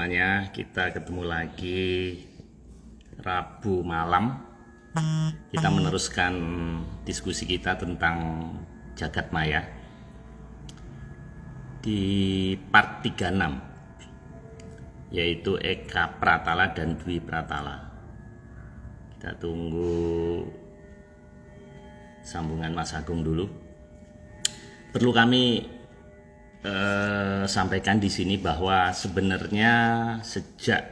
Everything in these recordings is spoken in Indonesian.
Semuanya, kita ketemu lagi Rabu malam. Kita meneruskan diskusi kita tentang jagat maya di part 36, yaitu Eka Pratala dan Dwi Pratala. Kita tunggu sambungan Mas Agung dulu. Perlu kami sampaikan di sini bahwa sebenarnya sejak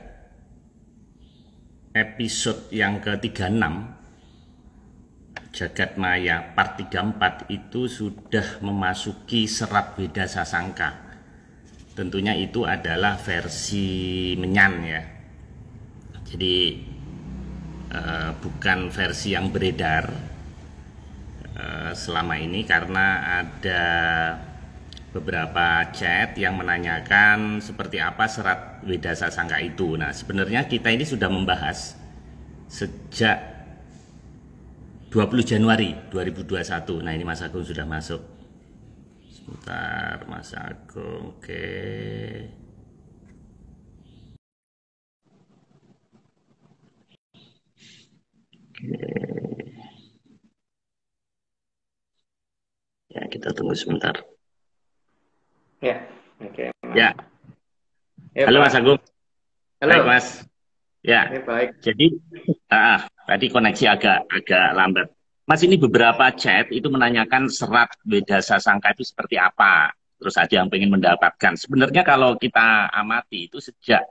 episode yang ke-36 Jagat Maya part 34 itu sudah memasuki serat Weda Sasangka. Tentunya itu adalah versi menyan ya. Jadi bukan versi yang beredar selama ini, karena ada beberapa chat yang menanyakan seperti apa serat Weda Sasangka itu. Nah, sebenarnya kita ini sudah membahas sejak 20 Januari 2021. Nah, ini Mas Agung sudah masuk. Sebentar, Mas Agung. Oke. Ya, kita tunggu sebentar. Ya, oke. Ya. Ya, Halo Pak. Mas Agung. Halo. Baik, Mas. Ya. Baik. Jadi tadi koneksi agak lambat. Mas, ini beberapa chat itu menanyakan serat Weda Sasangka itu seperti apa. Terus ada yang pengen mendapatkan. Sebenarnya kalau kita amati itu sejak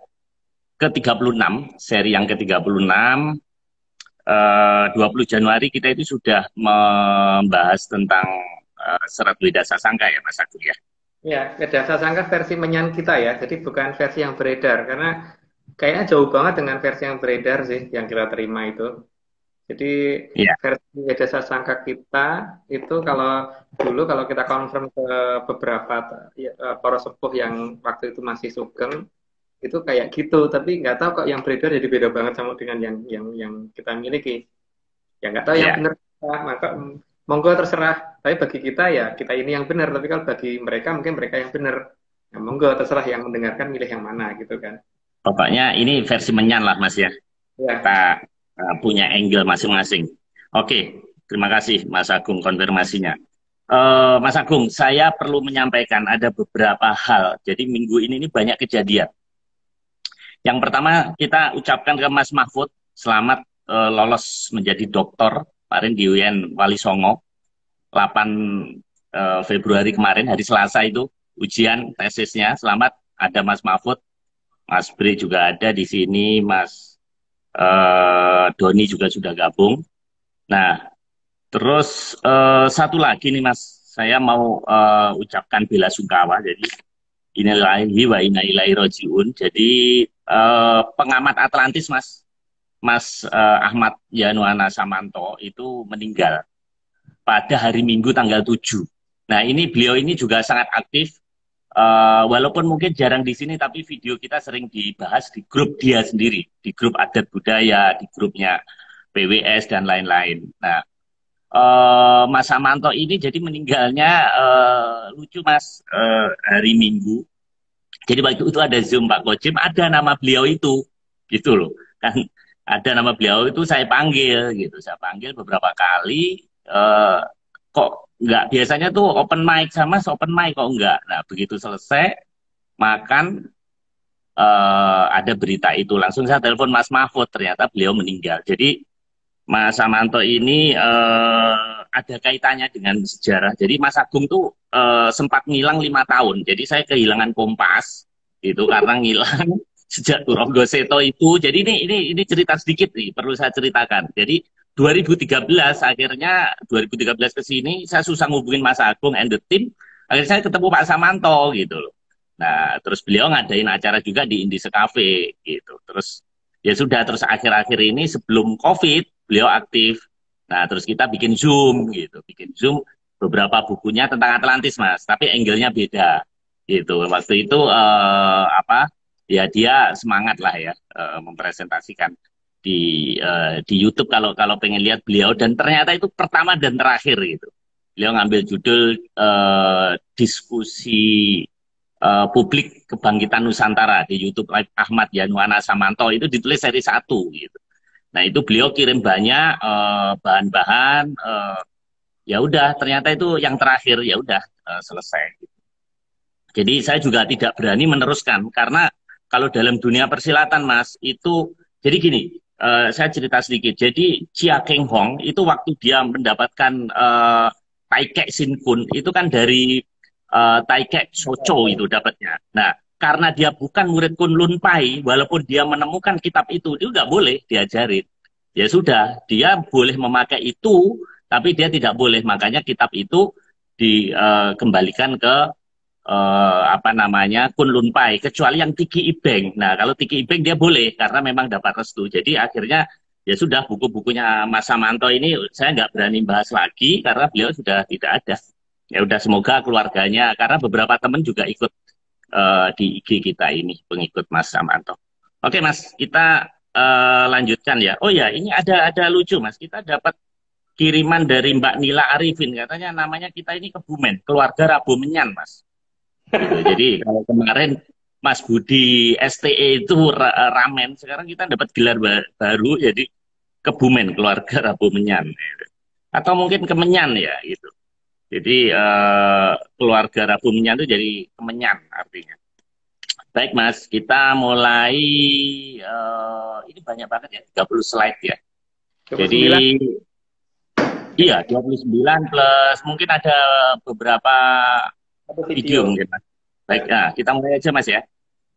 ke-36, seri yang ke-36, 20 Januari kita itu sudah membahas tentang serat Weda Sasangka ya Mas Agung ya. Ya, Weda Sasangka versi menyan kita ya. Jadi bukan versi yang beredar, karena kayaknya jauh banget dengan versi yang beredar sih yang kita terima itu. Jadi Iya. versi Weda Sasangka kita itu kalau kita confirm ke beberapa para sepuh yang waktu itu masih sugeng, itu kayak gitu. Tapi nggak tahu kok yang beredar jadi beda banget sama dengan yang kita miliki. Ya nggak tahu yang Iya. benar apa, maka monggo terserah. Tapi bagi kita ya kita ini yang benar, tapi kalau bagi mereka mungkin mereka yang benar. Ya monggo terserah yang mendengarkan milih yang mana gitu kan. Pokoknya ini versi menyan lah Mas ya. Ya, Kita punya angle masing-masing. Oke, terima kasih Mas Agung konfirmasinya. Mas Agung, saya perlu menyampaikan ada beberapa hal. Jadi minggu ini banyak kejadian. Yang pertama, kita ucapkan ke Mas Mahfud selamat lolos menjadi doktor kemarin di UIN Wali Songo 8 Februari kemarin, hari Selasa itu ujian tesisnya. Selamat, ada Mas Mahfud, Mas Bre juga ada di sini, Mas Doni juga sudah gabung. Nah, terus satu lagi nih Mas, saya mau ucapkan bela sungkawa. Jadi innalillahi wa inna ilaihi rajiun. Jadi pengamat Atlantis Mas Ahmad Yanuana Samanto itu meninggal pada hari Minggu tanggal 7. Nah, ini beliau ini juga sangat aktif. Walaupun mungkin jarang di sini, tapi video kita sering dibahas di grup dia sendiri, di grup adat budaya, di grupnya PWS dan lain-lain. Nah, Mas Samanto ini jadi meninggalnya lucu Mas, hari Minggu. Jadi waktu itu ada Zoom Pak Kojim, ada nama beliau itu, gitu loh. Kan ada nama beliau itu saya panggil, gitu. Saya panggil beberapa kali, kok nggak, biasanya tuh open mic sama open mic kok enggak. Nah, begitu selesai makan, ada berita itu, langsung saya telepon Mas Mahfud, ternyata beliau meninggal. Jadi Mas Samanto ini ada kaitannya dengan sejarah. Jadi Mas Agung tuh sempat ngilang 5 tahun. Jadi saya kehilangan kompas itu karena ngilang sejak Turonggo Seto itu. Jadi ini cerita sedikit nih, perlu saya ceritakan. Jadi 2013 akhirnya 2013 ke sini saya susah ngubungin Mas Agung and the team. Akhirnya saya ketemu Pak Samanto gitu loh. Nah, terus beliau ngadain acara juga di Indise Cafe gitu. Terus ya sudah, terus akhir-akhir ini sebelum COVID beliau aktif. Nah, terus kita bikin Zoom gitu, bikin Zoom beberapa bukunya tentang Atlantis Mas, tapi angle-nya beda gitu. Waktu itu ya dia semangat lah ya, mempresentasikan di YouTube kalau kalau pengen lihat beliau, dan ternyata itu pertama dan terakhir gitu. Beliau ngambil judul diskusi Publik Kebangkitan Nusantara di YouTube Live Ahmad Yanuana Samanto itu ditulis seri 1 gitu. Nah itu beliau kirim banyak bahan-bahan, ya udah ternyata itu yang terakhir ya udah selesai. Jadi saya juga tidak berani meneruskan karena kalau dalam dunia persilatan Mas itu jadi gini, saya cerita sedikit. Jadi Chia Keng Hong itu waktu dia mendapatkan Taikek Sin Kun itu kan dari Taikek Socho itu dapatnya. Nah, karena dia bukan murid Kun Lun Pai, walaupun dia menemukan kitab itu nggak boleh diajarin. Ya sudah, dia boleh memakai itu, tapi dia tidak boleh. Makanya kitab itu dikembalikan ke apa namanya Kun Lun Pai, kecuali yang Tiki Ibeng. Nah, kalau Tiki Ibeng dia boleh karena memang dapat restu. Jadi akhirnya ya sudah buku-bukunya Mas Samanto ini saya nggak berani bahas lagi karena beliau sudah tidak ada. Ya udah semoga keluarganya karena beberapa teman juga ikut di IG kita ini pengikut Mas Samanto. Oke Mas, kita lanjutkan ya. Oh ya, ini ada lucu Mas. Kita dapat kiriman dari Mbak Nila Arifin katanya namanya kita ini Kebumen, keluarga Rabu Menyan Mas. Gitu. Jadi kalau kemarin Mas Budi STE itu ramen, sekarang kita dapat gelar baru jadi Kebumen keluarga Rabu Menyan. Gitu. Atau mungkin Kemenyan ya gitu. Jadi keluarga Rabu Menyan itu jadi Kemenyan artinya. Baik Mas, kita mulai ini banyak banget ya, 30 slide ya. 29. Jadi iya 29 plus mungkin ada beberapa video mungkin Mas. Baik, nah, kita mulai aja Mas ya.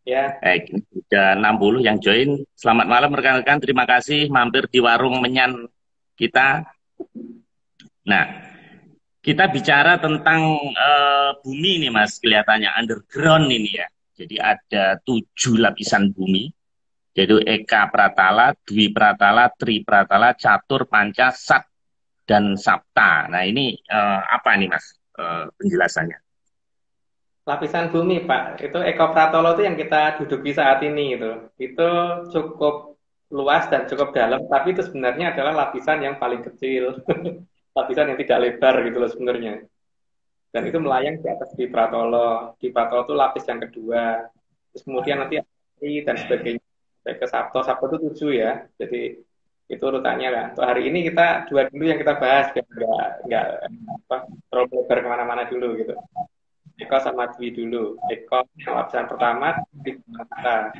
Ya. Baik, ini sudah 60 yang join. Selamat malam rekan-rekan, terima kasih mampir di warung Menyan kita. Nah, kita bicara tentang bumi nih Mas, kelihatannya underground ini ya. Jadi ada 7 lapisan bumi, yaitu Eka Pratala, Dwi Pratala, Tri Pratala, Catur, Panca, Sat, dan Sapta. Nah ini apa nih Mas penjelasannya? Lapisan bumi, Pak. Itu Eko Pratolo itu yang kita duduki saat ini itu. Itu cukup luas dan cukup dalam, tapi itu sebenarnya adalah lapisan yang paling kecil. Lapisan yang tidak lebar gitu loh sebenarnya. Dan itu melayang di atas di Pratolo. Di Pratolo itu lapis yang kedua. Terus kemudian nanti Ari dan sebagainya. Sampai ke Sabto. Sabto itu 7 ya. Jadi itu urutannya lah. Untuk hari ini kita dua dulu yang kita bahas. Biar nggak apa, terlalu lebar kemana-mana dulu gitu. Eko sama Dwi dulu. Eko yang lapisan pertama di kita.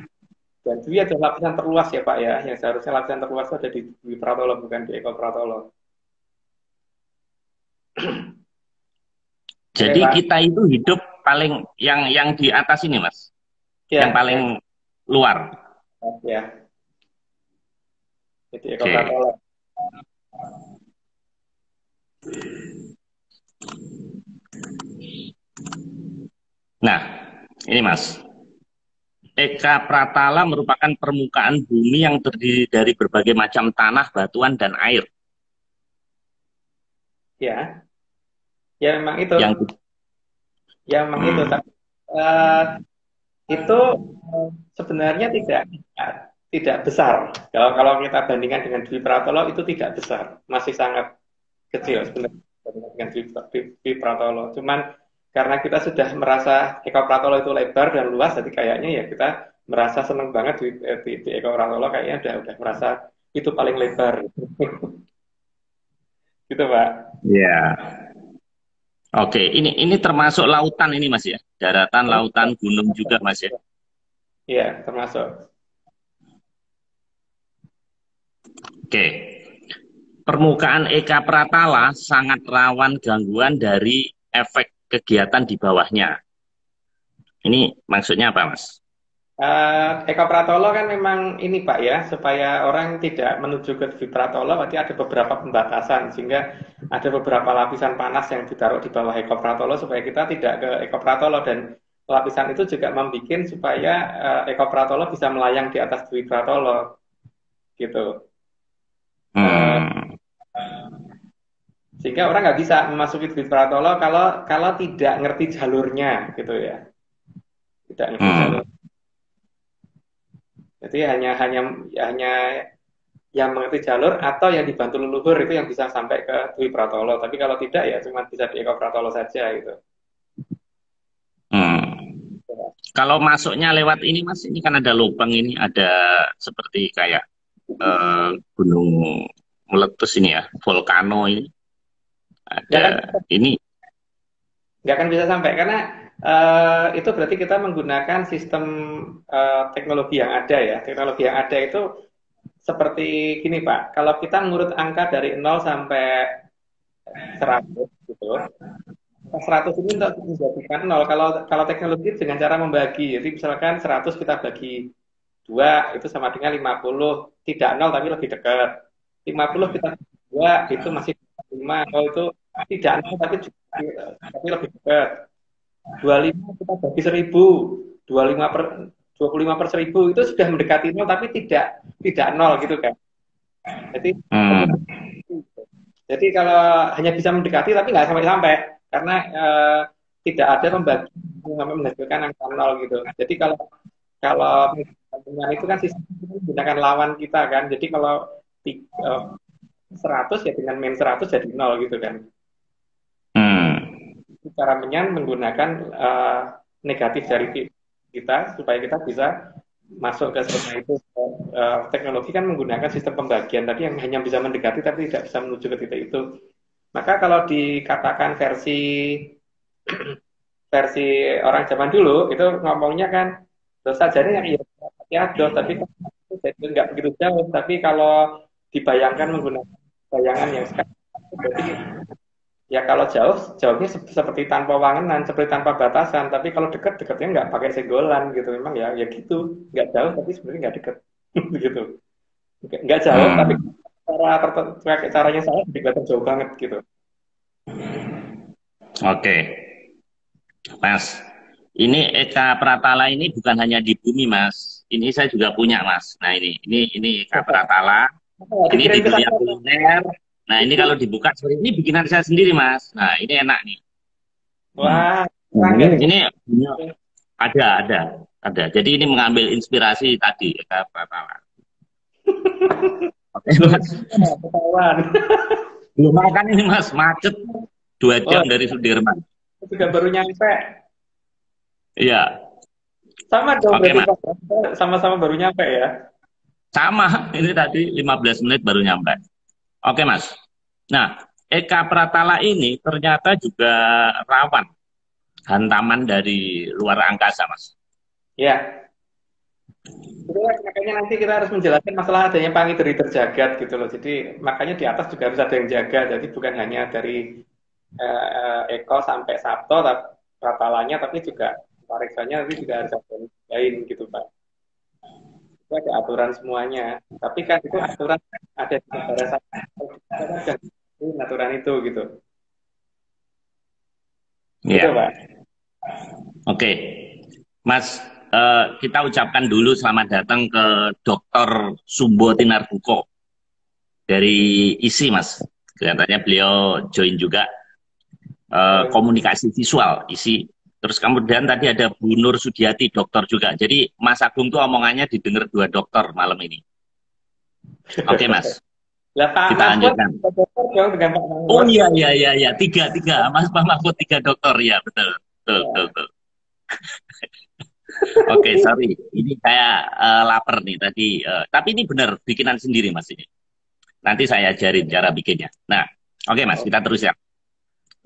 Dan Dwi adalah lapisan terluas ya Pak ya. Yang seharusnya lapisan terluas itu ada di Dwi Pratolo bukan di Eko Pratolo. Jadi Oke, kita itu hidup paling yang di atas ini Mas, yang ya, paling luar. ya. Jadi Eko Oke. Pratolo. Nah, ini Mas. Eka Pratala merupakan permukaan bumi yang terdiri dari berbagai macam tanah, batuan, dan air. Ya, ya memang itu. Yang Ya memang itu. hmm, Tapi, itu sebenarnya tidak besar. Kalau kita bandingkan dengan Dwi Pratolo itu tidak besar, masih sangat kecil sebenarnya dengan Dwi Pratolo. Cuman karena kita sudah merasa Eko Pratolo itu lebar dan luas, jadi kayaknya ya kita merasa senang banget di Eko Pratolo kayaknya udah merasa itu paling lebar. Gitu Pak. ya, oke. Ini termasuk lautan ini Mas ya, daratan, lautan, gunung juga Mas ya. Iya, termasuk. Oke. Permukaan Eka Pratala sangat rawan gangguan dari efek kegiatan di bawahnya. Ini maksudnya apa Mas? Eko Pratolo kan memang ini Pak ya, supaya orang tidak menuju ke Dwi Pratolo, berarti ada beberapa pembatasan, sehingga ada beberapa lapisan panas yang ditaruh di bawah Eko Pratolo supaya kita tidak ke Eko Pratolo, dan lapisan itu juga membuat supaya Eko Pratolo bisa melayang di atas Dwi Pratolo, gitu. Uh, Hmm, Sehingga orang nggak bisa memasuki Dwi Pratolo kalau kalau tidak ngerti jalurnya, gitu ya, tidak ngerti jalur. hmm, Jadi hanya yang mengerti jalur atau yang dibantu leluhur itu yang bisa sampai ke Dwi Pratolo. Tapi kalau tidak ya cuma bisa di Eko Pratolo saja gitu. hmm. Kalau masuknya lewat ini Mas, ini kan ada lubang ini, ada seperti kayak gunung meletus ini ya, volcano ini, Nggak ada akan ini. nggak akan bisa sampai karena itu berarti kita menggunakan sistem teknologi yang ada ya. Teknologi yang ada itu seperti gini Pak. Kalau kita ngurut angka dari 0 sampai 100 gitu. 100 ini untuk menjadikan 0. Kalau teknologi dengan cara membagi. Jadi misalkan 100 kita bagi 2 itu sama dengan 50. Tidak 0 tapi lebih dekat. 50 kita bagi 2 itu masih 5. Kalau itu tidak 0 tapi lebih dekat. 25 kita bagi 1000. 25 per 25 per 1000 itu sudah mendekati 0 tapi tidak 0 gitu kan. Jadi Hmm, Jadi kalau hanya bisa mendekati tapi nggak sampai-sampai karena tidak ada pembagi yang sampai menghasilkan angka nol gitu. Jadi kalau kalau dengan itu kan sistem menggunakan lawan kita kan. Jadi kalau 100 ya dengan min 100 jadi nol gitu kan. hmm, Cara menggunakan negatif dari kita supaya kita bisa masuk ke zona itu. Teknologi kan menggunakan sistem pembagian tadi yang hanya bisa mendekati tapi tidak bisa menuju ke titik itu. Maka kalau dikatakan versi versi orang zaman dulu itu ngomongnya kan dosa jadi yang ya dos tapi kan itu jadi nggak begitu jauh. Tapi kalau dibayangkan menggunakan bayangan yang sekarang berarti ya kalau jauh jauhnya seperti tanpa wangenan, seperti tanpa batasan. Tapi kalau dekat dekatnya nggak pakai segolan gitu. Memang ya gitu nggak jauh tapi sebenarnya nggak dekat gitu. Nggak jauh tapi hmm. caranya saya kelihatan jauh banget gitu. Oke, Mas. Ini Eka Pratala ini bukan hanya di bumi, Mas. Ini saya juga punya, Mas. Nah, ini Eka Pratala. Oh, Ini di dikirim ke dunia saya. kuliner. Nah, ini kalau dibuka, sorry, ini bikinan saya sendiri, Mas. Nah, ini enak nih. Hmm. Wah, Nah, bangga nih. ini ada, ada. Jadi ini mengambil inspirasi tadi Eka Pratala. Oke, Belum Mas. ketahuan. Belum makan ini, Mas. Macet 2 jam Oh, dari Sudirman. itu juga baru nyampe. Iya. Sama dong Oke, berarti Mas. Pak. Sama-sama baru nyampe ya. Sama. Ini tadi 15 menit baru nyampe. Oke, Mas. Nah, Eka Pratala ini ternyata juga rawan hantaman dari luar angkasa, Mas. Ya, itu kan makanya nanti kita harus menjelaskan masalah adanya pangi dari terjagat gitu loh. Jadi makanya di atas juga harus ada yang jaga. Jadi bukan hanya dari Eko sampai Sabto, Pratalanya, tapi juga pariksanya nanti juga harus ada yang lain gitu Pak. Itu ada aturan semuanya. Tapi kan itu aturan ada di negara saya. Kita kan jangan aturan itu gitu. Gitu Iya. Pak. Oke. Mas, kita ucapkan dulu selamat datang ke Dr. Sumbo Tinarbuko dari ISI, Mas. Kelihatannya beliau join juga komunikasi visual ISI. Terus kemudian tadi ada Bu Nur Sudiati, dokter juga. Jadi Mas Agung tuh omongannya didengar 2 dokter malam ini. Oke, Mas. Lah Pak Kita Mahfud lanjutkan. dokter dong dengan Pak Oh Mahfud. iya, iya, iya, iya. Tiga, tiga. Mas Pak Mahfud 3 dokter. Ya, betul. Betul, betul, betul. Oke, sorry. Ini saya lapar nih tadi. Tapi ini benar bikinan sendiri, Mas ini. Nanti saya ajarin cara bikinnya. Nah, oke, Mas, kita terus ya.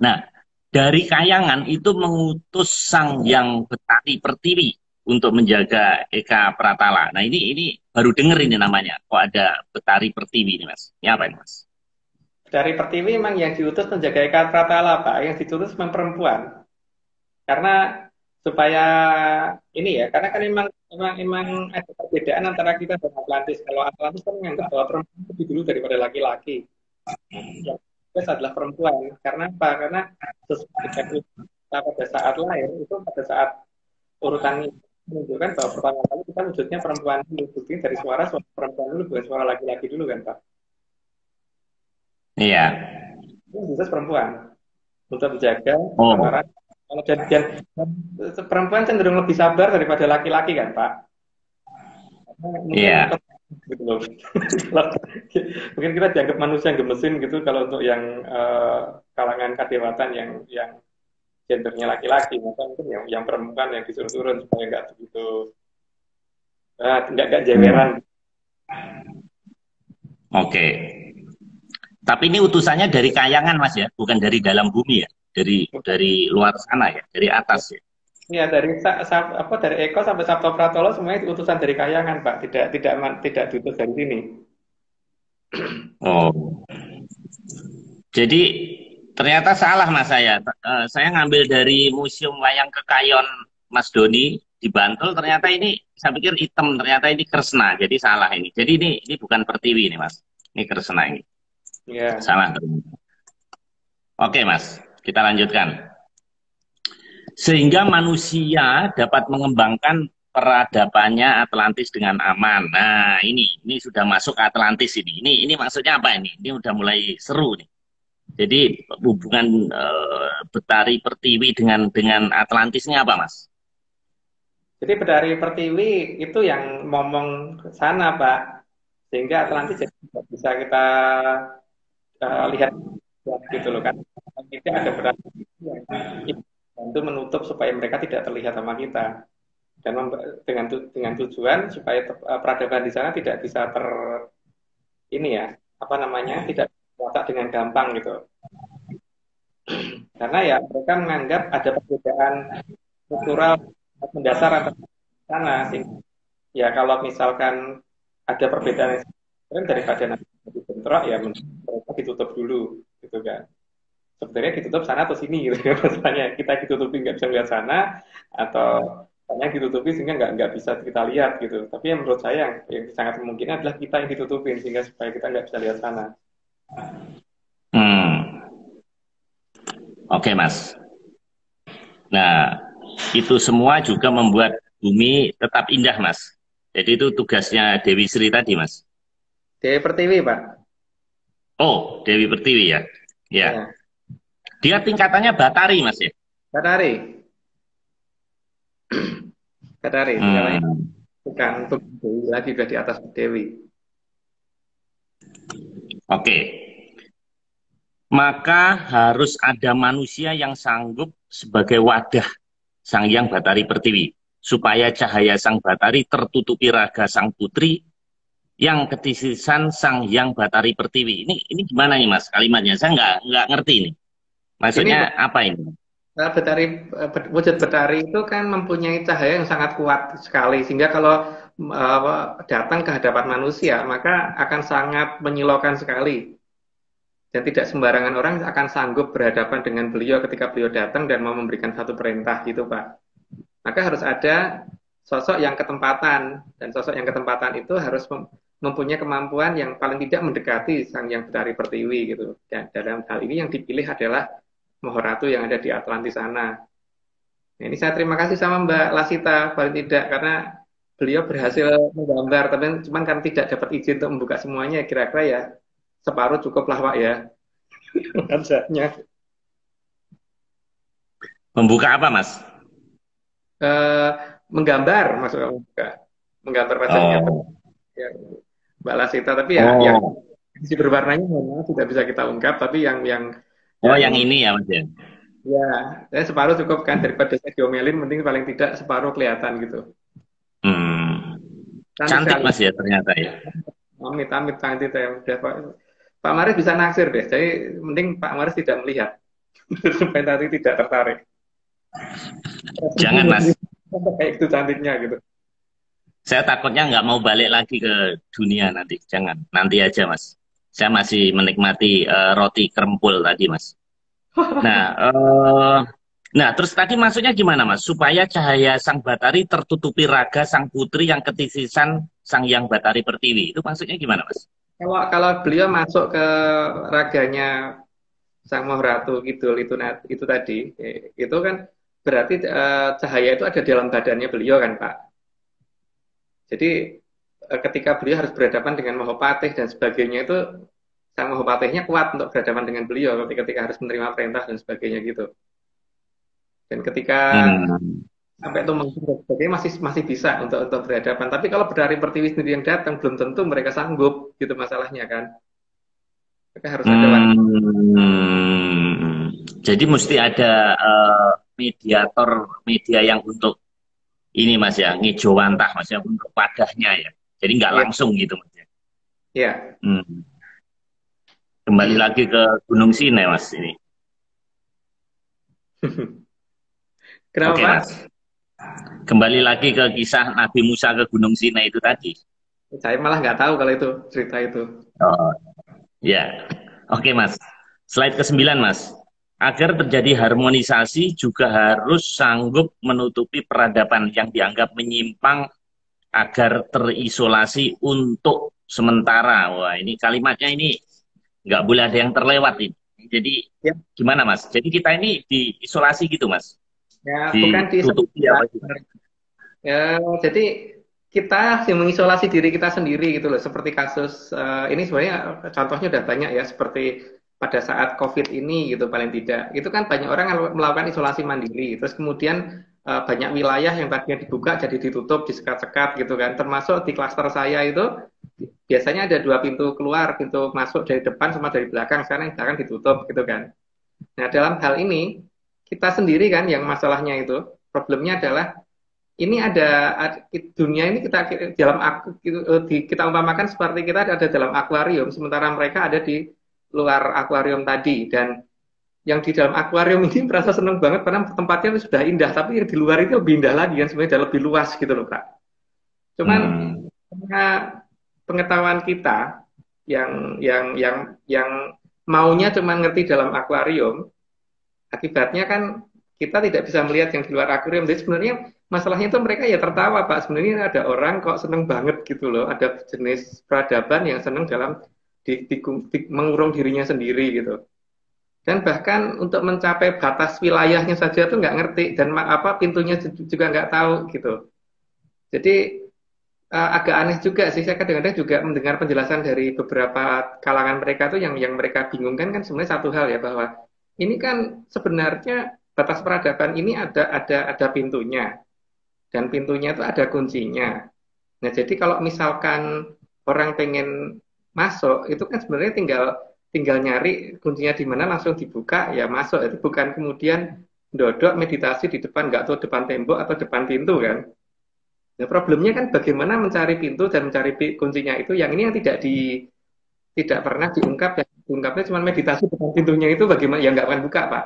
Nah, dari Kayangan itu mengutus sang yang Betari Pertiwi untuk menjaga Eka Pratala. Nah, ini baru denger ini namanya. Kok ada Betari Pertiwi ini, Mas? Ini apa ini, Mas? Dari Pertiwi memang yang diutus menjaga Eka Pratala Pak, yang diutus memang perempuan. Karena supaya ini ya, karena kan memang ada perbedaan antara kita dan Atlantis. Kalau Atlantis kan menganggap bahwa perempuan lebih dulu daripada laki-laki. Yang kedua adalah perempuan. Karena apa? Karena sesuai dengan kita pada saat lahir itu pada saat urutan ini menunjukkan bahwa pertama kali kita wujudnya perempuan dulu. Buktinya dari suara perempuan dulu bukan suara laki-laki dulu kan Pak. Iya. Itu khusus perempuan untuk menjaga Oh, kesetaraan. Kalau dan perempuan cenderung lebih sabar daripada laki-laki kan Pak. Mungkin iya. gitu loh. Mungkin kita dianggap manusia yang gemesin gitu kalau untuk yang kalangan kadewatan yang gendernya laki-laki, maka mungkin yang perempuan yang disuruh turun supaya nggak begitu nggak jeweran. Oke. Tapi ini utusannya dari kayangan Mas ya, bukan dari dalam bumi ya, dari luar sana ya, dari atas ya. Ya dari Eko sampai Sabto Pratolo semuanya utusan dari kayangan Pak, tidak diutus dari sini. Oh. Jadi ternyata salah Mas saya. Saya ngambil dari Museum Wayang Kekayon Mas Doni di Bantul, ternyata ini saya pikir hitam, ternyata ini Kresna. Jadi salah ini. Jadi ini bukan Pertiwi ini Mas. Ini Kresna ini. Ya. Salah ternyata. Oke Mas, kita lanjutkan. Sehingga manusia dapat mengembangkan peradabannya Atlantis dengan aman. Nah, ini sudah masuk ke Atlantis ini. Ini maksudnya apa ini? Ini udah mulai seru nih. Jadi hubungan Betari Pertiwi dengan Atlantis ini apa, Mas? Jadi Betari Pertiwi itu yang ngomong sana, Pak. Sehingga Atlantis jadi bisa kita lihat gitu loh kan. Kita ada Betari yang itu menutup supaya mereka tidak terlihat sama kita. Dan dengan tujuan supaya peradaban di sana tidak bisa tidak terwatak dengan gampang gitu. Karena ya mereka menganggap ada perbedaan struktural mendasar antara sana. Ya kalau misalkan ada perbedaan yang daripada nanti bentrok, ya mereka ditutup dulu gitu kan. Sebenarnya ditutup sana atau sini gitu ya, masalahnya kita ditutupi nggak bisa lihat sana, atau sana ditutupi sehingga nggak bisa kita lihat gitu. Tapi yang menurut saya yang sangat mungkin adalah kita yang ditutupin sehingga supaya kita nggak bisa lihat sana. Oke, Mas. Nah, itu semua juga membuat bumi tetap indah, Mas. Jadi itu tugasnya Dewi Sri tadi, Mas. Dewi Pertiwi, Pak. Oh, Dewi Pertiwi ya. Ya. Dia tingkatannya Batari, Mas ya. Batari. Batari. Bukan Dewi lagi, sudah di atas Dewi. Oke. Maka harus ada manusia yang sanggup sebagai wadah Sang Hyang Batari Pertiwi, supaya cahaya Sang Batari tertutupi raga Sang Putri yang ketisisan Sang Hyang Batari Pertiwi. Ini gimana nih Mas kalimatnya? Saya nggak ngerti ini. Maksudnya ini, apa ini? Wujud Betari itu kan mempunyai cahaya yang sangat kuat sekali, sehingga kalau datang ke hadapan manusia maka akan sangat menyilaukan sekali. Dan tidak sembarangan orang akan sanggup berhadapan dengan beliau ketika beliau datang dan mau memberikan satu perintah gitu Pak. Maka harus ada sosok yang ketempatan, dan sosok yang ketempatan itu harus mempunyai kemampuan yang paling tidak mendekati Sang Hyang Betari Pertiwi gitu. Dan dalam hal ini yang dipilih adalah Mahoratu yang ada di Atlantis sana. Nah, ini saya terima kasih sama Mbak Lasita paling tidak, karena beliau berhasil menggambar, tapi cuman kan tidak dapat izin untuk membuka semuanya, kira-kira ya separuh cukup lah Pak ya. Membuka apa Mas? Menggambar, maksudnya menggambar wajahnya ya, Mbak Lasita, tapi yang isi berwarnanya tidak bisa kita ungkap, tapi yang yang ini ya Mas ya? Ya, saya separuh cukup kan, daripada saya diomelin, mending paling tidak separuh kelihatan gitu. Cantik Mas ya ternyata ya. Amit cantik ya. Pak Maris bisa naksir deh, jadi mending Pak Maris tidak melihat supaya nanti tidak tertarik. Jangan Mas. Kayak itu cantiknya gitu. Saya takutnya nggak mau balik lagi ke dunia nanti. Jangan, nanti aja Mas. Saya masih menikmati roti krempul tadi Mas. Nah, terus tadi maksudnya gimana Mas? Supaya cahaya Sang Batari tertutupi raga Sang Putri yang ketisisan Sang Hyang Batari Pertiwi. Itu maksudnya gimana Mas? Kalau beliau masuk ke raganya Sang Mahoratu Kidul itu tadi, itu kan berarti cahaya itu ada di dalam badannya beliau kan Pak. Jadi ketika beliau harus berhadapan dengan Mahapatih dan sebagainya, itu Sang Mahapatihnya kuat untuk berhadapan dengan beliau ketika harus menerima perintah dan sebagainya gitu. Dan ketika sampai itu sebagainya masih bisa untuk berhadapan. Tapi kalau Betari Pertiwi sendiri yang datang, belum tentu mereka sanggup gitu masalahnya kan. Mereka harus ada Jadi mesti ada mediator media yang untuk ini Mas ya, ngejawantah Mas ya, untuk wadahnya ya. Jadi nggak Iya, langsung gitu Mas ya. iya. Hmm. Kembali lagi ke Gunung Sinai Mas ini. Kenapa, Oke Pak? Mas. Kembali lagi ke kisah Nabi Musa ke Gunung Sinai itu tadi. Saya malah nggak tahu kalau itu cerita itu. Oh, ya. Oke Mas. Slide ke-9 Mas. Agar terjadi harmonisasi juga harus sanggup menutupi peradaban yang dianggap menyimpang agar terisolasi untuk sementara. Wah, ini kalimatnya ini nggak boleh ada yang terlewat ini. Jadi Ya, gimana Mas? Jadi kita ini diisolasi gitu Mas? ya bukan di Ditutupi apa gitu? ya, jadi kita yang mengisolasi diri kita sendiri gitu loh. Seperti kasus ini sebenarnya contohnya udah banyak ya. Seperti pada saat COVID ini gitu paling tidak. Itu kan banyak orang yang melakukan isolasi mandiri. Terus kemudian banyak wilayah yang tadinya dibuka jadi ditutup, disekat-sekat gitu kan. Termasuk di klaster saya itu biasanya ada dua pintu keluar, pintu masuk dari depan sama dari belakang. Sekarang yang belakang ditutup gitu kan. Nah dalam hal ini kita sendiri kan yang masalahnya itu problemnya adalah ini dunia ini kita dalam kita umpamakan seperti kita ada dalam akuarium sementara mereka ada di luar akuarium tadi dan yang di dalam akuarium ini merasa senang banget karena tempatnya sudah indah tapi yang di luar itu lebih indah lagi kan sebenarnya lebih luas gitu loh Kak. Cuman Hmm. karena pengetahuan kita yang maunya cuma ngerti dalam akuarium akibatnya kan kita tidak bisa melihat yang di luar akuarium. Jadi sebenarnya masalahnya itu mereka ya tertawa Pak. Sebenarnya ada orang kok seneng banget gitu loh. Ada jenis peradaban yang seneng dalam mengurung dirinya sendiri gitu. Dan bahkan untuk mencapai batas wilayahnya saja tuh nggak ngerti dan apa pintunya juga nggak tahu gitu. Jadi agak aneh juga sih. Saya kadang-kadang juga mendengar penjelasan dari beberapa kalangan mereka tuh yang mereka bingungkan kan sebenarnya satu hal ya bahwa ini kan sebenarnya batas peradaban ini ada pintunya dan pintunya itu ada kuncinya. Nah, jadi kalau misalkan orang pengen masuk itu kan sebenarnya tinggal tinggal nyari kuncinya di mana langsung dibuka ya masuk itu bukan kemudian dodok meditasi di depan nggak tahu depan tembok atau depan pintu kan. Nah, problemnya kan bagaimana mencari pintu dan mencari kuncinya itu yang ini yang tidak pernah diungkap ya diungkapnya cuma meditasi depan pintunya itu bagaimana ya nggak akan buka Pak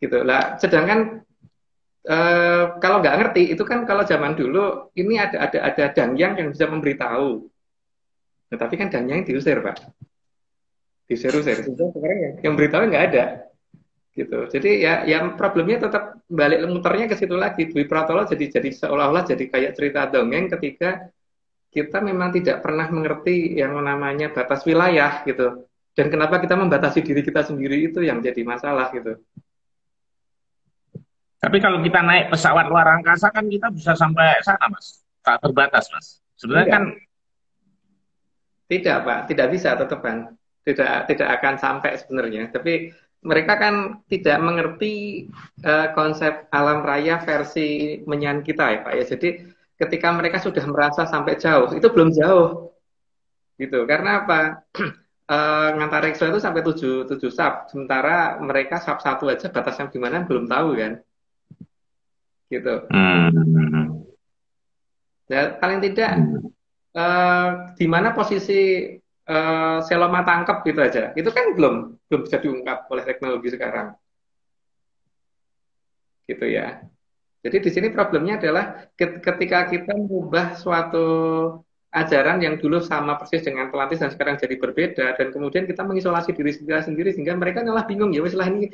gitu lah sedangkan kalau nggak ngerti itu kan kalau zaman dulu ini ada dangyang yang bisa memberitahu nah, tapi kan dangyang diusir Pak diusir sehingga sekarang yang beritahu nggak ada gitu jadi ya yang problemnya tetap balik muternya ke situ lagi Dwi Pratolo jadi seolah-olah jadi kayak cerita dongeng ketika kita memang tidak pernah mengerti yang namanya batas wilayah gitu. Dan kenapa kita membatasi diri kita sendiri itu yang jadi masalah gitu. Tapi kalau kita naik pesawat luar angkasa kan kita bisa sampai sana Mas. Tak terbatas Mas. Sebenarnya kan Enggak, tidak Pak, tidak bisa tetap kan. Tidak akan sampai sebenarnya. Tapi mereka kan tidak mengerti konsep alam raya versi menyan kita ya Pak ya. Jadi ketika mereka sudah merasa sampai jauh, itu belum jauh gitu. Karena apa? Ngantarekso itu sampai 7 sub, sementara mereka sub satu aja batasnya gimana belum tahu kan, gitu. hmm, Ya, paling tidak di mana posisi Seloma tangkap gitu aja, itu kan belum belum bisa diungkap oleh teknologi sekarang, gitu ya. Jadi di sini problemnya adalah ketika kita mengubah suatu ajaran yang dulu sama persis dengan Atlantis dan sekarang jadi berbeda dan kemudian kita mengisolasi diri kita sendiri sehingga mereka malah bingung ya wes lah ini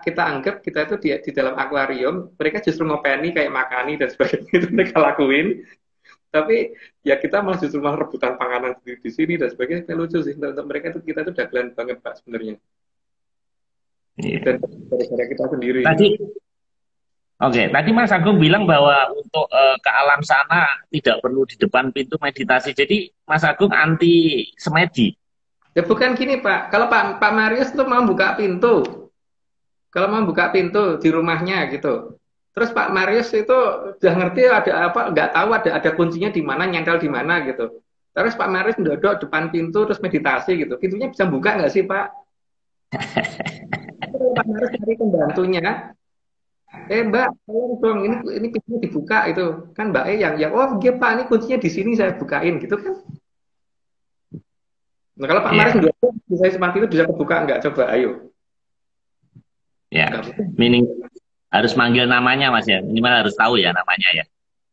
kita anggap kita itu di dalam akuarium mereka justru ngopeni kayak makani dan sebagainya itu mereka lakuin tapi ya kita malah justru malah rebutan panganan di sini dan sebagainya kayak lucu sih untuk mereka itu kita itu dagelan banget Pak sebenarnya iya. dan gara-gara kita sendiri gitu. Tadi Oke, tadi Mas Agung bilang bahwa untuk ke alam sana tidak perlu di depan pintu meditasi. Jadi Mas Agung anti semedi. Ya bukan gini Pak, kalau Pak Marius tuh mau buka pintu, kalau mau buka pintu di rumahnya gitu, terus Pak Marius itu udah ngerti ada apa, nggak tahu ada kuncinya di mana, nyentel di mana gitu. Terus Pak Marius duduk depan pintu terus meditasi gitu, pintunya bisa buka nggak sih Pak? Kalau Pak Marius cari pembantunya, Mbak, tolong dong, ini pintunya dibuka itu kan Mbak yang oh iya Pak, ini kuncinya di sini saya bukain gitu kan. Nah kalau Pak Maris Iya, dua bisa seperti itu bisa kebuka nggak? Coba ayo. ya. Nggak mungkin. Meaning harus manggil namanya Mas ya. Minimal harus tahu ya namanya ya.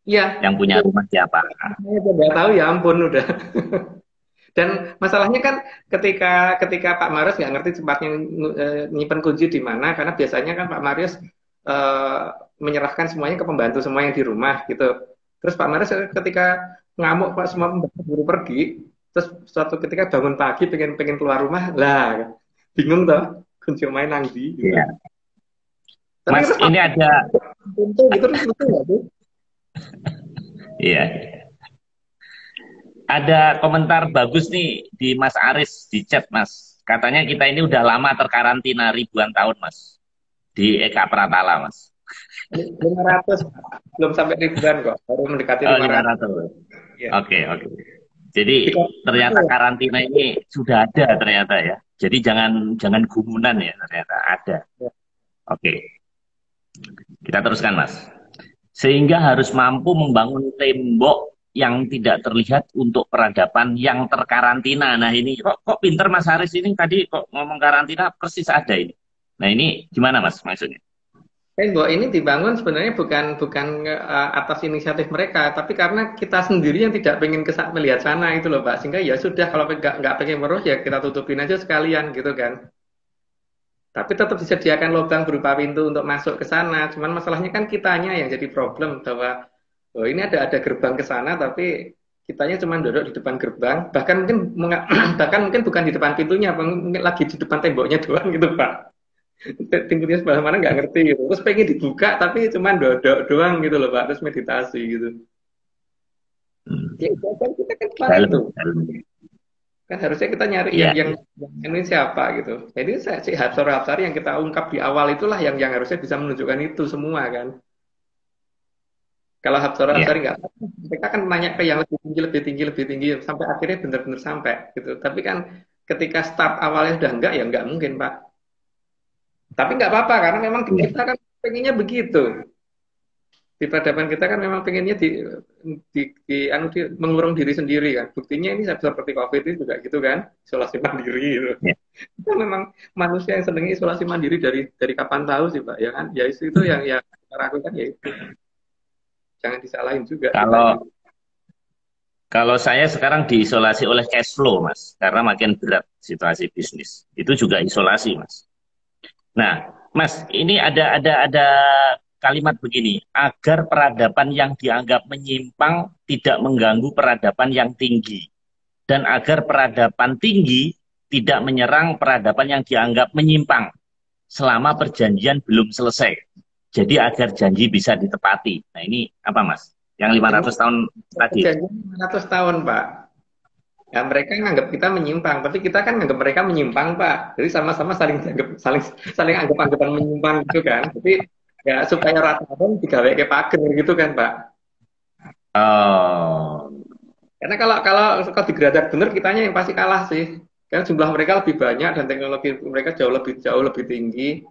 Iya, Yang punya itu rumah siapa. saya nggak tahu ya ampun udah. Dan masalahnya kan ketika ketika Pak Marius nggak ngerti tempatnya nyimpen kunci di mana, karena biasanya kan Pak Marius eh, menyerahkan semuanya ke pembantu semua yang di rumah gitu. Terus Pak Marius ketika ngamuk Pak semua pembantu buru pergi, terus suatu ketika bangun pagi pengen pengen keluar rumah, lah bingung toh kunci main nang di gitu. Iya. Tapi Mas, terus Pak ini ada pintu gitu terus lucu nggak tuh? iya. Ada komentar bagus nih di Mas Aris di chat, Mas. Katanya kita ini udah lama terkarantina ribuan tahun, Mas. Di Eka Pratala, Mas. 500 belum sampai ribuan kok, baru mendekati Oh, 500. 500. Ya. Oke, oke. Jadi Tiga ternyata karantina ini sudah ada ternyata ya. Jadi jangan jangan gumunan ya, ternyata ada. Oke, kita teruskan, Mas. Sehingga harus mampu membangun tembok yang tidak terlihat untuk peradaban yang terkarantina. Nah ini kok pinter Mas Haris ini tadi kok ngomong karantina persis ada ini. Nah ini gimana Mas maksudnya? Tembok ini dibangun sebenarnya bukan atas inisiatif mereka, tapi karena kita sendiri yang tidak pengen melihat sana itu loh, Pak. Sehingga ya sudah kalau nggak pengen meruh ya kita tutupin aja sekalian gitu kan. Tapi tetap disediakan lubang berupa pintu untuk masuk ke sana. Cuman masalahnya kan kitanya yang jadi problem bahwa oh ini ada gerbang ke sana, tapi kitanya cuma duduk di depan gerbang, bahkan mungkin bahkan mungkin bukan di depan pintunya, mungkin lagi di depan temboknya doang gitu, Pak. Pintunya sebelah mana nggak ngerti gitu. Terus pengen dibuka tapi cuma dodok doang gitu loh Pak. Terus meditasi gitu. Hmm, Ya itu kan kita kan cuma dalam, itu. dalam. Kan harusnya kita nyari Iya, yang ini siapa gitu. Jadi si Hapsar-Hapsar yang kita ungkap di awal itulah yang harusnya bisa menunjukkan itu semua kan. Kalau Hapsar-Hapsar iya. nggak, mereka kan nanya ke yang lebih tinggi, lebih tinggi, lebih tinggi sampai akhirnya benar-benar sampai gitu. Tapi kan ketika start awalnya udah enggak ya nggak mungkin Pak. Tapi nggak apa-apa karena memang di Iya. kita kan pengennya begitu. Di peradaban kita kan memang pengennya mengurung diri sendiri kan. Buktinya ini seperti COVID ini juga gitu kan, isolasi mandiri gitu. Iya. Kita memang manusia yang senangnya isolasi mandiri dari kapan tahu sih Pak, ya kan? Ya itu yang kita lakukan ya itu. Jangan disalahin juga kitanya. Kalau kalau saya sekarang diisolasi oleh cash flow Mas, karena makin berat situasi bisnis. Itu juga isolasi Mas. Nah, Mas, ini ada kalimat begini, agar peradaban yang dianggap menyimpang tidak mengganggu peradaban yang tinggi, dan agar peradaban tinggi tidak menyerang peradaban yang dianggap menyimpang selama perjanjian belum selesai. Jadi agar janji bisa ditepati. Nah, ini apa, Mas? Yang Ini 500 tahun tadi. perjanjian 500 tahun Pak. Ya, mereka nganggap kita menyimpang, tapi kita kan nganggap mereka menyimpang, Pak. Jadi sama-sama saling anggap, saling anggap-anggapan menyimpang gitu kan. Tapi ya supaya rata pun digawe ke pager gitu kan, Pak. Oh, Karena kalau digeradak bener kitanya yang pasti kalah sih. Karena jumlah mereka lebih banyak dan teknologi mereka jauh lebih tinggi.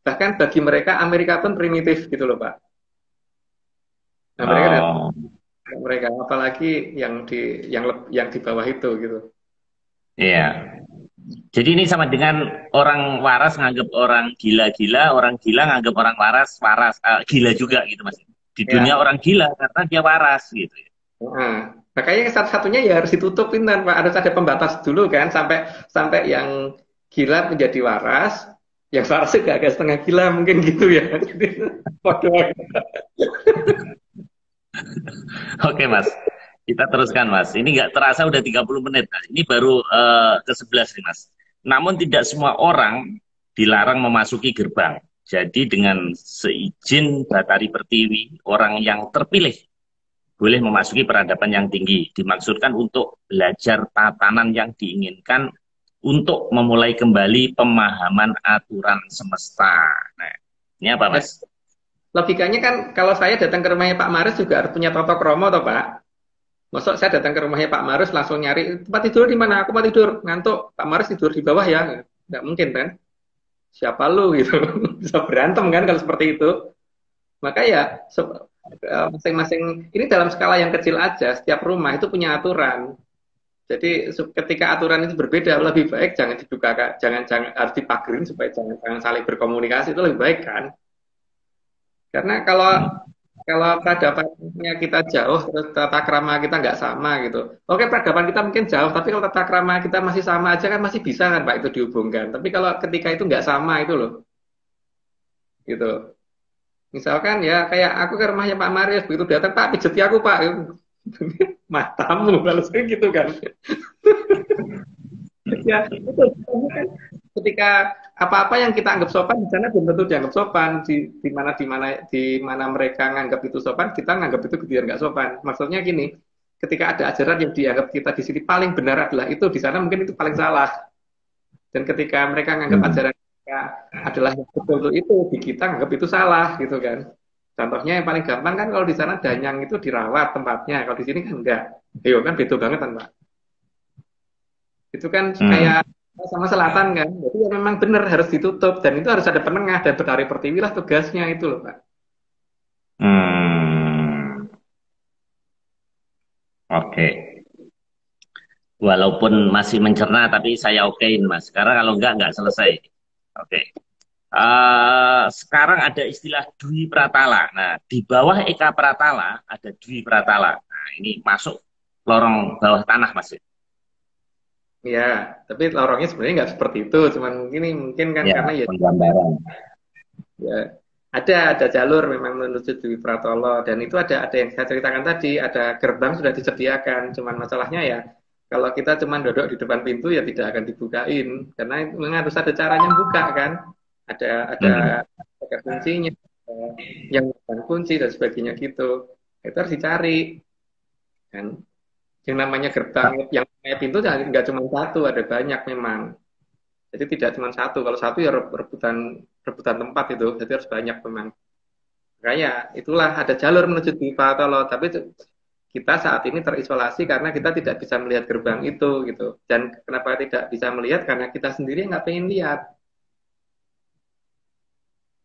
Bahkan bagi mereka Amerika pun primitif gitu loh, Pak. Nah, oh, mereka apalagi yang di bawah itu gitu. iya. Jadi ini sama dengan orang waras nganggap orang gila-gila, orang gila nganggap orang waras waras, gila juga gitu Mas. Di dunia Ya. orang gila karena dia waras gitu. Nah, makanya satu-satunya ya harus ditutupin kan, Pak. Harus ada pembatas dulu kan sampai sampai yang gila menjadi waras, yang waras juga agak setengah gila mungkin gitu ya. Jadi, waduh. Oke Mas, kita teruskan Mas. Ini nggak terasa udah 30 menit. Mas. Ini baru ke-11 nih Mas. Namun tidak semua orang dilarang memasuki gerbang. Jadi dengan seizin Batari Pertiwi, orang yang terpilih boleh memasuki peradaban yang tinggi. Dimaksudkan untuk belajar tatanan yang diinginkan untuk memulai kembali pemahaman aturan semesta. Nah, ini apa Mas? Logikanya kan kalau saya datang ke rumahnya Pak Maris juga harus punya toto kromo toh Pak. Masuk saya datang ke rumahnya Pak Maris langsung nyari tempat tidur di mana? Aku mau tidur, ngantuk. Pak Maris tidur di bawah ya. Nggak mungkin kan? Siapa lu gitu. Bisa berantem kan kalau seperti itu. Maka ya masing-masing ini dalam skala yang kecil aja, setiap rumah itu punya aturan. Jadi ketika aturan itu berbeda, lebih baik jangan dibuka, jangan harus dipagerin supaya jangan saling berkomunikasi, itu lebih baik kan? Karena kalau Hmm. kalau peradabannya kita jauh, terus tata krama kita nggak sama gitu. Oke, peradaban kita mungkin jauh, tapi kalau tata krama kita masih sama aja kan masih bisa kan Pak itu dihubungkan. Tapi kalau ketika itu nggak sama itu loh, gitu. Misalkan ya kayak aku ke rumahnya Pak Marius, begitu datang Pak pijeti aku Pak, matamu kalau sering gitu kan. Ya, itu kan ketika apa-apa yang kita anggap sopan di sana belum tentu dianggap sopan di mana mereka nganggap itu sopan, kita nganggap itu kemudian nggak sopan. Maksudnya gini, ketika ada ajaran yang dianggap kita di sini paling benar adalah itu, di sana mungkin itu paling salah. Dan ketika mereka nganggap Hmm. ajaran mereka adalah yang betul itu, di kita nganggap itu salah gitu kan. Contohnya yang paling gampang kan kalau di sana danyang itu dirawat tempatnya, kalau di sini kan enggak. Yo kan beda banget kan Pak. Itu kan Hmm. kayak sama selatan kan. Jadi ya memang benar harus ditutup dan itu harus ada penengah dan Betari Pertiwi lah tugasnya itu loh Pak. Hmm. Oke. Walaupun masih mencerna, tapi saya okein, Mas. Karena kalau nggak selesai. Oke. Sekarang ada istilah Dwi Pratala. Nah, di bawah Eka Pratala ada Dwi Pratala. Nah, ini masuk lorong bawah tanah, Mas. Ya, tapi lorongnya sebenarnya nggak seperti itu. Cuman mungkin kan Ya, karena ya, penggambaran. ya ada jalur memang menuju Dwi Pratolo dan itu ada yang saya ceritakan tadi, ada gerbang sudah disediakan. Cuman masalahnya ya kalau kita cuma duduk di depan pintu ya tidak akan dibukain karena memang harus ada caranya buka kan. Ada Hmm. pakai kuncinya, yang bukan kunci dan sebagainya gitu. Itu harus dicari kan. Yang namanya gerbang, yang namanya pintu nggak cuma satu, ada banyak memang. Jadi tidak cuma satu. Kalau satu ya rebutan rebutan tempat itu, jadi harus banyak memang. Makanya itulah ada jalur menuju di Pahatolo, tapi kita saat ini terisolasi karena kita tidak bisa melihat gerbang itu gitu. Dan kenapa tidak bisa melihat? Karena kita sendiri nggak pengen lihat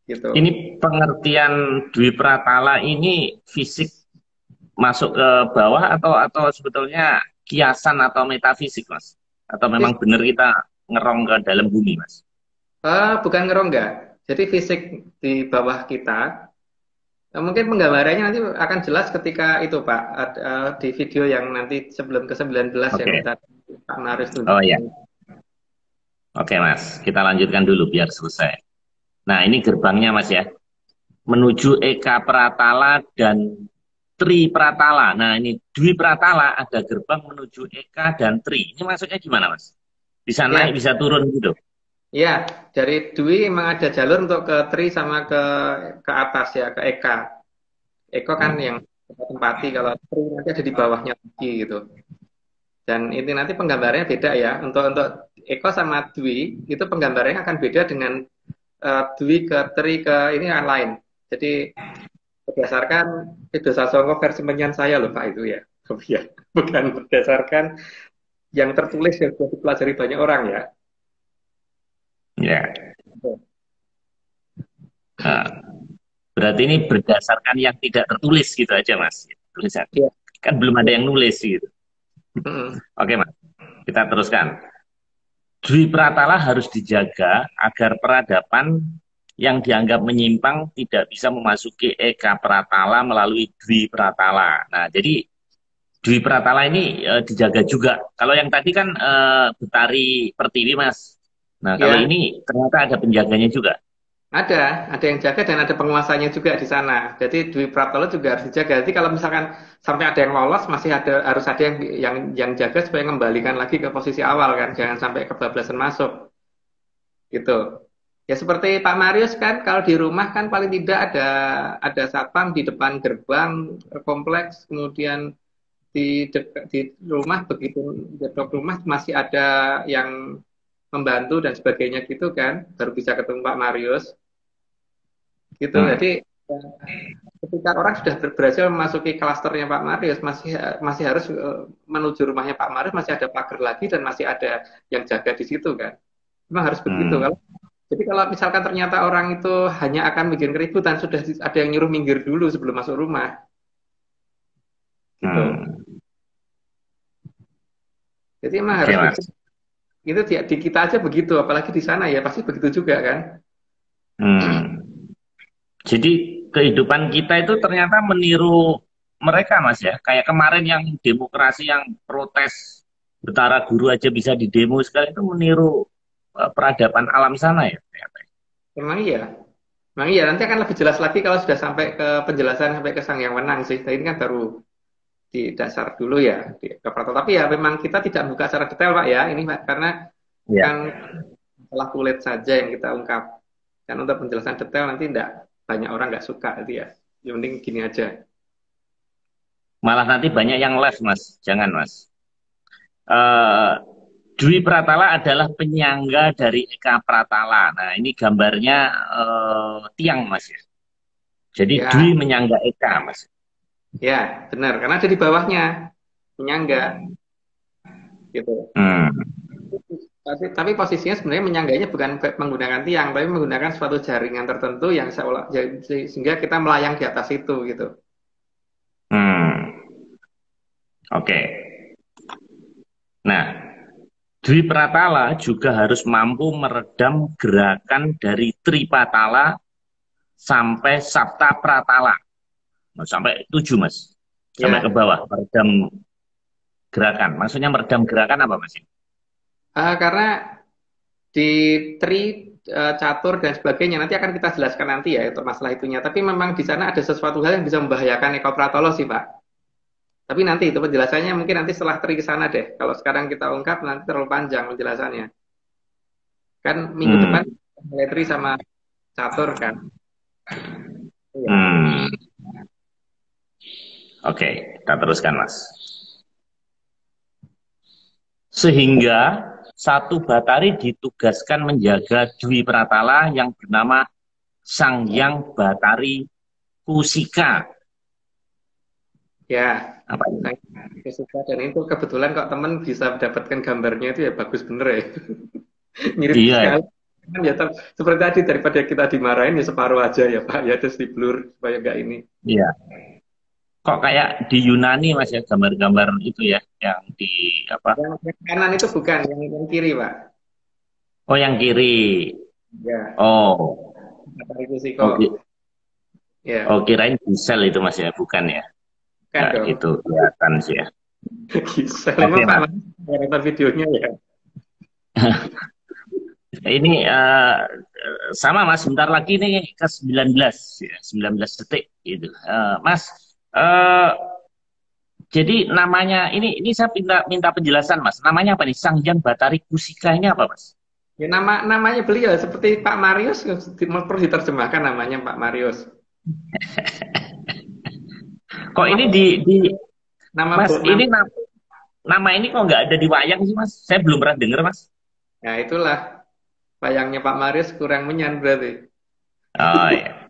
gitu. Ini pengertian Dwi Pratala ini fisik masuk ke bawah atau sebetulnya kiasan atau metafisik, Mas? Atau memang benar kita ngerong ke dalam bumi, Mas? Bukan ngerongga. Jadi fisik di bawah kita. Mungkin penggambarannya nanti akan jelas ketika itu Pak, di video yang nanti sebelum ke-19 yang Oke. tadi Pak Maris Oh ya. tunjukkan. Oke, Mas. Kita lanjutkan dulu biar selesai. Nah, ini gerbangnya, Mas ya. Menuju Eka Pratala dan Tri Pratala. Nah, ini Dwi Pratala ada gerbang menuju Eka dan Tri. Ini masuknya gimana, Mas? Bisa naik, Ya, bisa turun gitu. ya, dari Dwi memang ada jalur untuk ke Tri sama ke atas ya, ke Eka. Eko kan Hmm. yang kita tempati, kalau Tri nanti ada di bawahnya lagi gitu. Dan ini nanti penggambarannya beda ya. Untuk Eko sama Dwi itu penggambarannya akan beda dengan Dwi ke Tri ke ini yang lain. Jadi berdasarkan Video Sasongko versi menyan saya loh Pak itu ya. Ya, bukan berdasarkan yang tertulis yang sudah dipelajari banyak orang ya. Ya. Nah, berarti ini berdasarkan yang tidak tertulis gitu aja, Mas. Tulisan. Ya. Kan belum ada yang nulis gitu. Mm-mm. Oke, Mas. Kita teruskan. Dwi Pratala harus dijaga agar peradaban yang dianggap menyimpang tidak bisa memasuki Eka Pratala melalui Dwi Pratala. Nah, jadi Dwi Pratala ini dijaga juga. Kalau yang tadi kan Betari Pertiwi, Mas. Nah, kalau Ya, ini ternyata ada penjaganya juga. ada yang jaga dan ada penguasanya juga di sana. Jadi Dwi Praptolo juga harus dijaga. Jadi kalau misalkan sampai ada yang lolos, masih harus ada yang jaga supaya mengembalikan lagi ke posisi awal kan, jangan sampai kebablasan masuk gitu. Ya seperti Pak Marius kan, kalau di rumah kan paling tidak ada satpam di depan gerbang kompleks, kemudian di rumah begitu di dekat rumah masih ada yang membantu dan sebagainya gitu kan, baru bisa ketemu Pak Marius gitu. Hmm. Jadi ketika orang sudah berhasil memasuki klasternya Pak Marius, masih masih harus menuju rumahnya Pak Marius, masih ada pagar lagi dan masih ada yang jaga di situ kan. Memang harus begitu. Hmm. Jadi kalau misalkan ternyata orang itu hanya akan bikin keributan, sudah ada yang nyuruh minggir dulu sebelum masuk rumah, gitu. Hmm. Jadi emang Oke, harus Mas. mikir, itu di kita aja begitu, apalagi di sana ya pasti begitu juga kan. Hmm. Jadi kehidupan kita itu ternyata meniru mereka, Mas ya. Kayak kemarin yang demokrasi yang protes Betara Guru aja bisa didemo sekarang itu meniru peradaban alam sana ya. Ternyata. Emang iya, emang iya. Nanti akan lebih jelas lagi kalau sudah sampai ke penjelasan sampai ke sang yang menang sih. Nah, ini kan baru di dasar dulu ya, di ke Tapi ya memang kita tidak buka secara detail Pak ya, ini Pak, karena Ya. kan masalah kulit saja yang kita ungkap. Dan untuk penjelasan detail nanti tidak banyak orang nggak suka itu ya. Yang penting gini aja. Malah nanti banyak yang live, Mas. Jangan, Mas. Eh, Dwi Pratala adalah penyangga dari Eka Pratala. Nah, ini gambarnya tiang, Mas ya. Jadi Dwi Ya, menyangga Eka, Mas. ya benar. Karena ada di bawahnya, penyangga gitu. Hmm. Tapi posisinya sebenarnya menyangganya bukan menggunakan tiang, tapi menggunakan suatu jaringan tertentu yang seolah sehingga kita melayang di atas itu gitu. Hmm. Oke. Nah, Dwi Pratala juga harus mampu meredam gerakan dari Tripatala sampai Sapta Pratala. Nah, sampai 7, Mas. Sampai ke Ya, bawah, meredam gerakan. Maksudnya meredam gerakan apa, Mas? karena di tri catur dan sebagainya nanti akan kita jelaskan nanti ya untuk masalah itunya. Tapi memang di sana ada sesuatu hal yang bisa membahayakan Eko Pratolo sih Pak. Tapi nanti itu penjelasannya mungkin nanti setelah tri ke sana deh. Kalau sekarang kita ungkap nanti terlalu panjang penjelasannya. Kan minggu Hmm. depan mulai tri sama catur kan. Iya. Hmm. Oke, kita teruskan, Mas. Sehingga satu batari ditugaskan menjaga Dwi Pratala yang bernama Sang Yang Batari Kusika. Ya, Apa ini? saya suka dan itu kebetulan kok temen bisa mendapatkan gambarnya itu ya bagus bener ya. Mirip Iya, ya. sekali. Kan ya seperti tadi daripada kita dimarahin ya separuh aja ya Pak ya terus di blur supaya nggak ini. Iya. Kok kayak di Yunani, Mas ya, gambar-gambar itu ya, yang di apa? Yang kanan itu bukan, yang kiri Pak. Oh, yang kiri. Ya, Oh, Matahari Kusiko. oke. Oh, Ya, kirain Gisel itu, Mas ya, bukan ya? kan Nggak dong. gitu kelihatan sih ya. Bisa Oke, emang Pak Mas. Mas nonton videonya ya. Ini sama, Mas, sebentar lagi nih ke 19 ya, 19 detik gitu. Mas, eh, jadi namanya ini saya minta minta penjelasan, Mas. Namanya apa nih? Sangjang Batari Kusika ini apa, Mas? Ya namanya beliau seperti Pak Marius perlu diterjemahkan namanya Pak Marius. Kok Nama ini di nama Mas, nama ini nama ini kok nggak ada di wayang sih, Mas? Saya belum pernah dengar, Mas. ya itulah bayangnya Pak Marius kurang menyan berarti. Oh ya.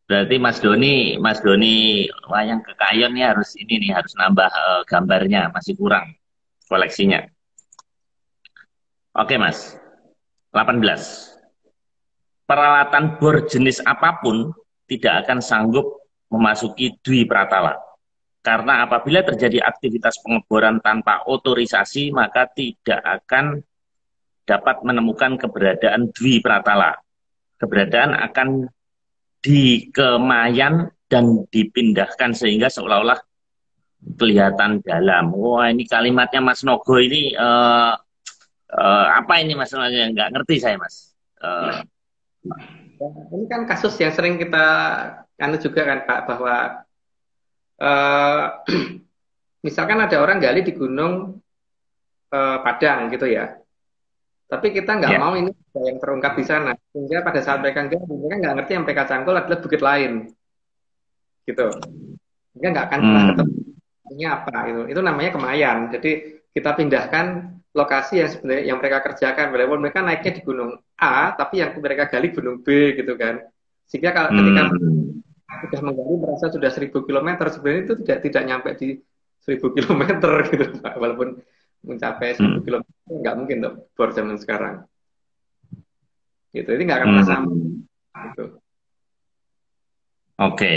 Berarti Mas Doni wayang kekayon nih harus ini nih harus nambah gambarnya, masih kurang koleksinya. Oke, Mas. 18. Peralatan bor jenis apapun tidak akan sanggup memasuki Dwi Pratala. Karena apabila terjadi aktivitas pengeboran tanpa otorisasi, maka tidak akan dapat menemukan keberadaan Dwi Pratala. Keberadaan akan dikemayan dan dipindahkan sehingga seolah-olah kelihatan dalam. Wah, ini kalimatnya Mas Nogo ini apa ini Mas? Nggak ngerti saya, Mas. Ya, ini kan kasus yang sering kita anu juga kan Pak bahwa eh, misalkan ada orang gali di gunung Padang gitu ya. Tapi kita nggak Ya. mau ini ada yang terungkap di sana. Sehingga pada saat mereka nggak ngerti yang mereka cangkul adalah bukit lain, gitu. Sehingga nggak akan pernah ketemu Hmm. ini apa gitu. Itu namanya kemayan. Jadi kita pindahkan lokasi yang sebenarnya yang mereka kerjakan. Walaupun mereka naiknya di gunung A, tapi yang mereka gali gunung B gitu kan. Sehingga kalau ketika Hmm. sudah menggali merasa sudah 1.000 kilometer, sebenarnya itu tidak nyampe di 1.000 kilometer gitu Pak. Walaupun mencapai 1.000 Hmm. kilometer nggak mungkin tuh bor zaman sekarang. gitu. Ini nggak akan pernah sama. Hmm. Gitu. Oke.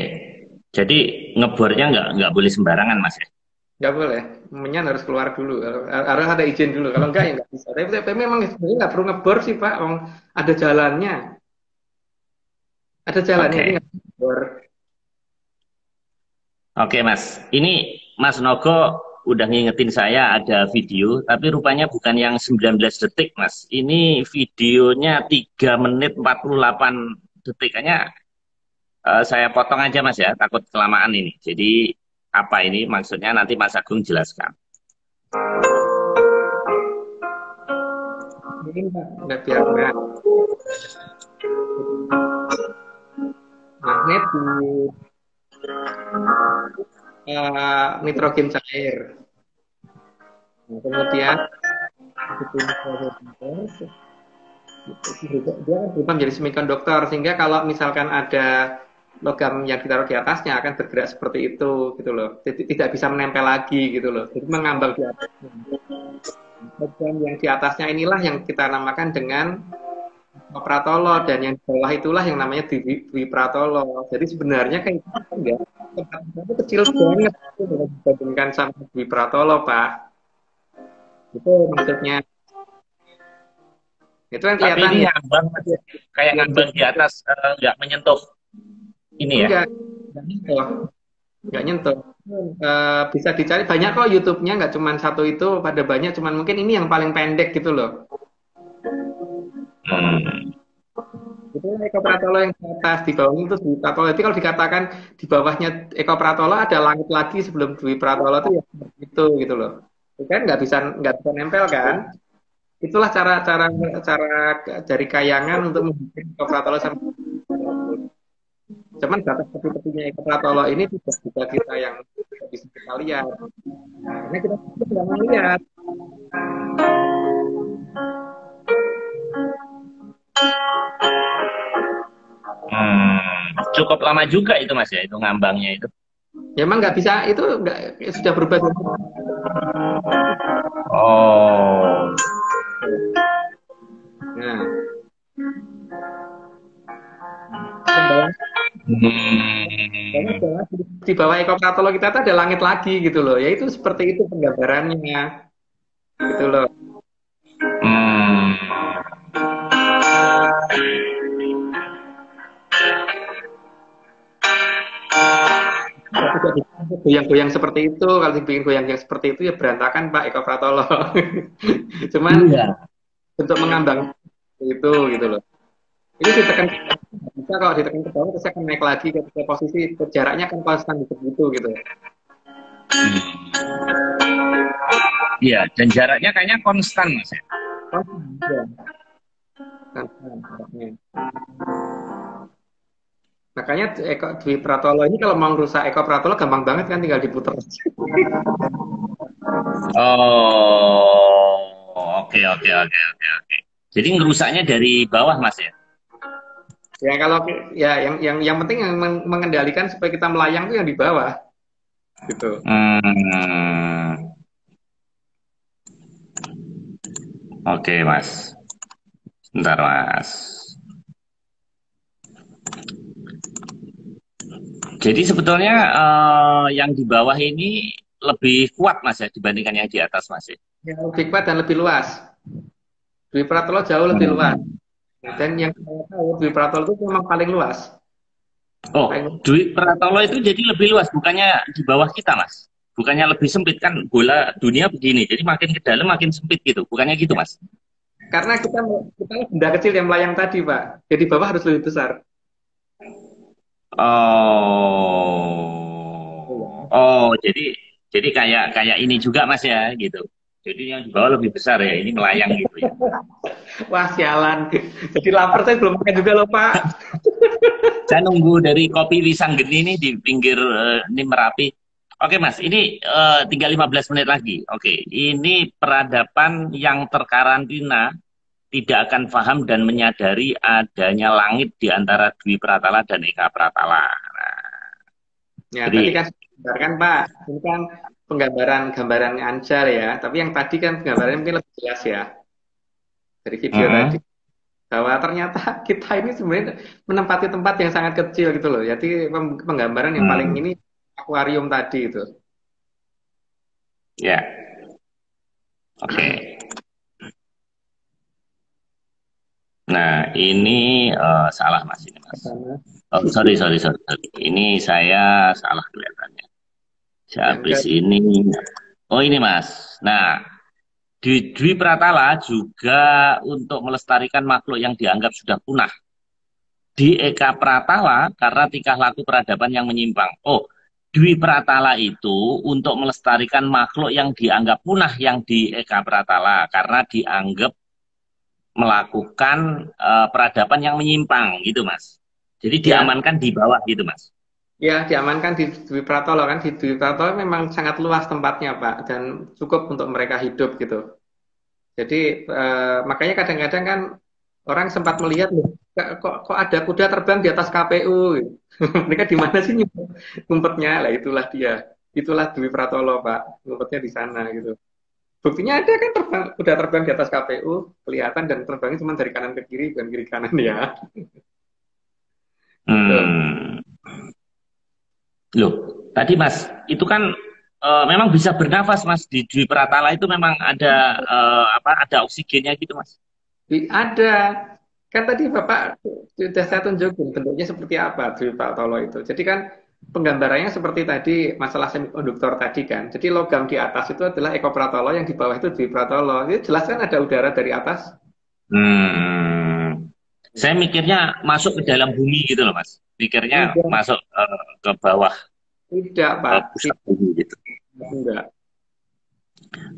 Jadi ngebornya nggak boleh sembarangan, Mas ya? Nggak boleh, menyan harus keluar dulu, harus ada izin dulu. Kalau enggak ya nggak bisa. Tapi memang sebenarnya nggak perlu ngebor sih Pak, ada jalannya, ada jalannya ini Oke. nggak ngebor. Oke, Mas. Ini Mas Nogo udah ngingetin saya ada video, tapi rupanya bukan yang 19 detik, Mas. Ini videonya 3 menit 48 detik. Kayaknya saya potong aja, Mas ya, takut kelamaan ini. Jadi apa ini maksudnya nanti Mas Agung jelaskan. Mungkin Pak, nggak biar magnet di nitrogen cair. Nah, kemudian itu nitrogen dia akan berubah menjadi semikonduktor sehingga kalau misalkan ada logam yang ditaruh di atasnya akan bergerak seperti itu gitu loh. Jadi tidak bisa menempel lagi gitu loh. Jadi mengambang di atasnya. Logam yang di atasnya inilah yang kita namakan dengan pratolo dan yang di bawah itulah yang namanya dwipratolo. Jadi sebenarnya kayak itu enggak tempatnya itu kecil banget itu dibandingkan sama dwipratolo, Pak. Itu maksudnya. Itu kan Tapi kelihatan ini ya. ngambang, Mas. Kayak ngambang di atas, nggak menyentuh ini ya. Enggak, enggak nyentuh, nggak nyentuh. Bisa dicari banyak kok YouTube-nya, nggak cuma satu itu, pada banyak, cuman mungkin ini yang paling pendek gitu loh. Hmm. Itu Eko Pratolo yang di atas, di bawahnya itu Dwi Pratolo. Jadi kalau dikatakan di bawahnya Eko Pratolo ada langit lagi sebelum Dwi Pratolo itu ya seperti itu gitu loh. Itu kan nggak bisa nempel kan? Itulah cara cara dari kayangan untuk membuat Eko Pratolo sama. Cuman batas peti-petinya Eko Pratolo ini tidak bisa kita yang bisa kita lihat. Karena kita tidak melihat. Cukup lama juga itu Mas ya, itu ngambangnya itu. Ya emang nggak bisa, itu nggak, sudah berubah. Oh. Nah, pembawa Hmm. di bawah Eko Pratolo kita tuh ada langit lagi gitu loh. Ya itu seperti itu penggambarannya gitu loh. Hmm. Kalau tidak goyang-goyang seperti itu, kalau dibikin goyang yang seperti itu ya berantakan Pak Eko Pratolo. Cuman Iya. untuk mengambang itu gitu loh. Ini ditekan bisa, kalau ditekan ke bawah terus akan naik lagi ke posisi jaraknya kan konstan di segitu gitu. Iya, dan jaraknya kayaknya konstan Mas ya. Konstan, ya. Konstan jaraknya. Makanya Dwi Pratolo ini kalau mau rusak Eko Pratolo gampang banget kan, tinggal diputer. Oh, oke oke oke oke oke. Jadi ngerusaknya dari bawah Mas ya. Ya kalau ya yang penting yang mengendalikan supaya kita melayang tuh yang di bawah gitu. Hmm. Oke Mas. Bentar Mas. Jadi sebetulnya yang di bawah ini lebih kuat Mas ya dibandingkan yang di atas Mas ya. Ya, lebih kuat dan lebih luas. Dwi Pratolo jauh lebih luas. Hmm. Dan yang saya tahu Dwi Pratolo itu memang paling luas. Oh, Paling, Dwi Pratolo itu jadi lebih luas, bukannya di bawah kita, Mas? Bukannya lebih sempit kan? Bola dunia begini, jadi makin ke dalam makin sempit gitu. Bukannya gitu, Mas? karena kita benda kecil yang melayang tadi, Pak. Jadi bawah harus lebih besar. Oh, oh, jadi kayak kayak ini juga, Mas ya, gitu. Jadi yang di bawah lebih besar ya, ini melayang gitu ya. Wah, sialan. Jadi lapar saya belum makan juga loh, Pak. Saya nunggu dari kopi Wisanggeni ini di pinggir ini Merapi. Oke Mas, ini tinggal 15 menit lagi. Oke, ini peradaban yang terkarantina tidak akan paham dan menyadari adanya langit di antara Dwi Pratala dan Eka Pratala. Nah, Ya, tadi jadi, kan kan Pak, ini kan gambaran Anjar ya. Tapi yang tadi kan gambarannya mungkin lebih jelas ya dari video tadi. mm-mm. bahwa ternyata kita ini sebenarnya menempati tempat yang sangat kecil gitu loh. Jadi penggambaran yang paling Hmm, ini akuarium tadi itu. ya, oke. Nah, ini salah Mas ini Mas. Pertama, Oh, sorry, sorry, sorry, sorry. Ini saya salah kelihatannya. yang Habis ke ini, oh ini Mas. Nah, di Dwi Pratala juga untuk melestarikan makhluk yang dianggap sudah punah. Di Eka Pratala karena tingkah laku peradaban yang menyimpang. Oh, Dwi Pratala itu untuk melestarikan makhluk yang dianggap punah yang di Eka Pratala karena dianggap melakukan peradaban yang menyimpang gitu, Mas. Jadi ya diamankan di bawah gitu, Mas. ya diamankan di Dwi Pratolo kan di Dwi Pratolo memang sangat luas tempatnya Pak dan cukup untuk mereka hidup gitu. Jadi makanya kadang-kadang kan orang sempat melihat loh, kok ada kuda terbang di atas KPU? Gitu. Mereka di mana sih ngumpetnya? Lah itulah dia. Itulah Dwi Pratolo, Pak. Ngumpetnya di sana gitu. Buktinya ada kan kuda terbang di atas KPU, kelihatan dan terbangnya cuma dari kanan ke kiri, bukan kiri kanan ya. Gitu. Hmm. Loh, tadi Mas, itu kan memang bisa bernafas Mas di Dwi Pratala itu memang ada apa ada oksigennya gitu Mas. Ada. Kan tadi Bapak sudah saya tunjukin bentuknya seperti apa Dwi Pratolo itu. Jadi kan penggambarannya seperti tadi masalah semikonduktor tadi kan. Jadi logam di atas itu adalah ekopratolo, yang di bawah itu Dwi Pratolo. Itu jelas kan ada udara dari atas. Hmm. Saya mikirnya masuk ke dalam bumi gitu loh Mas. Mikirnya Enggak, masuk ke bawah tidak Pak. pusat bumi gitu. Enggak.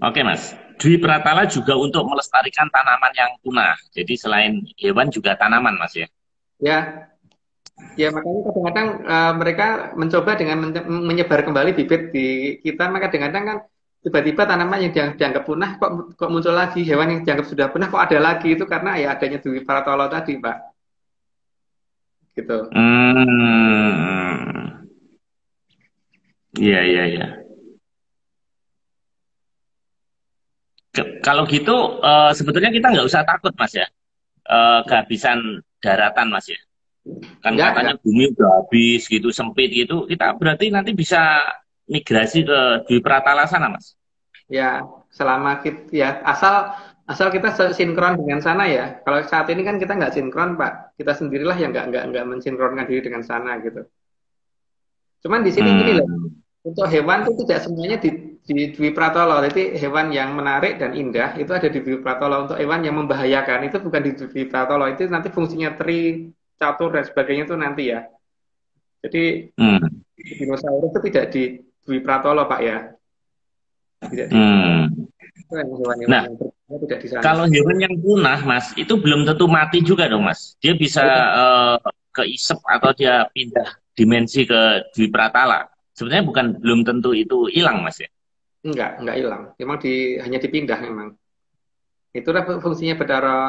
Oke Mas, Dwi Pratala juga untuk melestarikan tanaman yang punah. Jadi selain hewan juga tanaman Mas ya. Ya, ya makanya kadang-kadang mereka mencoba dengan menyebar kembali bibit di kita. Maka kadang-kadang kan tiba-tiba tanaman yang dianggap punah kok kok muncul lagi, hewan yang dianggap sudah punah kok ada lagi, itu karena ya adanya Dwi Pratolo tadi Pak. Gitu. Hmm. Iya, iya, iya. Kalau gitu sebetulnya kita nggak usah takut Mas ya. Kehabisan daratan Mas ya. Kan Enggak. katanya bumi udah habis gitu, sempit gitu. Kita berarti nanti bisa migrasi ke Dwi Pratala sana Mas. Ya, selama kita ya asal asal kita sinkron dengan sana ya. Kalau saat ini kan kita nggak sinkron, Pak. Kita sendirilah yang nggak mensinkronkan diri dengan sana gitu. Cuman di sini gini loh, Hmm. untuk hewan itu tidak semuanya di Dwi Pratolo. Jadi hewan yang menarik dan indah itu ada di Dwi Pratolo. Untuk hewan yang membahayakan itu bukan di Dwi Pratolo. Itu nanti fungsinya tri, catur dan sebagainya itu nanti ya. Jadi Hmm. dinosaurus itu tidak di Dwi Pratolo, Pak ya. Tidak di Hmm. itu yang hewan-hewan Nah, yang berbahaya tidak di sana. kalau hewan yang punah, Mas, itu belum tentu mati juga dong, Mas. Dia bisa keisep atau dia pindah dimensi ke Dwi Pratala. Sebenarnya bukan belum tentu itu hilang, Mas ya. Enggak hilang. Memang hanya dipindah memang. Itulah fungsinya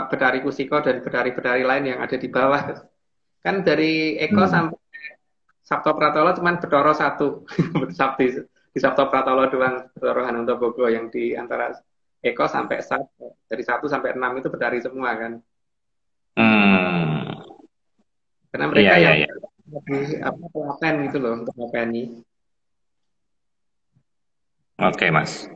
bedari kusiko dan bedari-bedari lain yang ada di bawah. Kan dari Eko Hmm. sampai Sabto Pratolo cuman Betoro satu. Sabti di Sabto Pratolo doang Betoro Hanuntobogo, yang di antara Eko sampai Sat, dari 1 sampai 6 itu bedari semua kan. Hmm. Karena Iya, mereka iya, yang iya. lebih apa telaten gitu loh untuk ngopeni. Oke, Mas.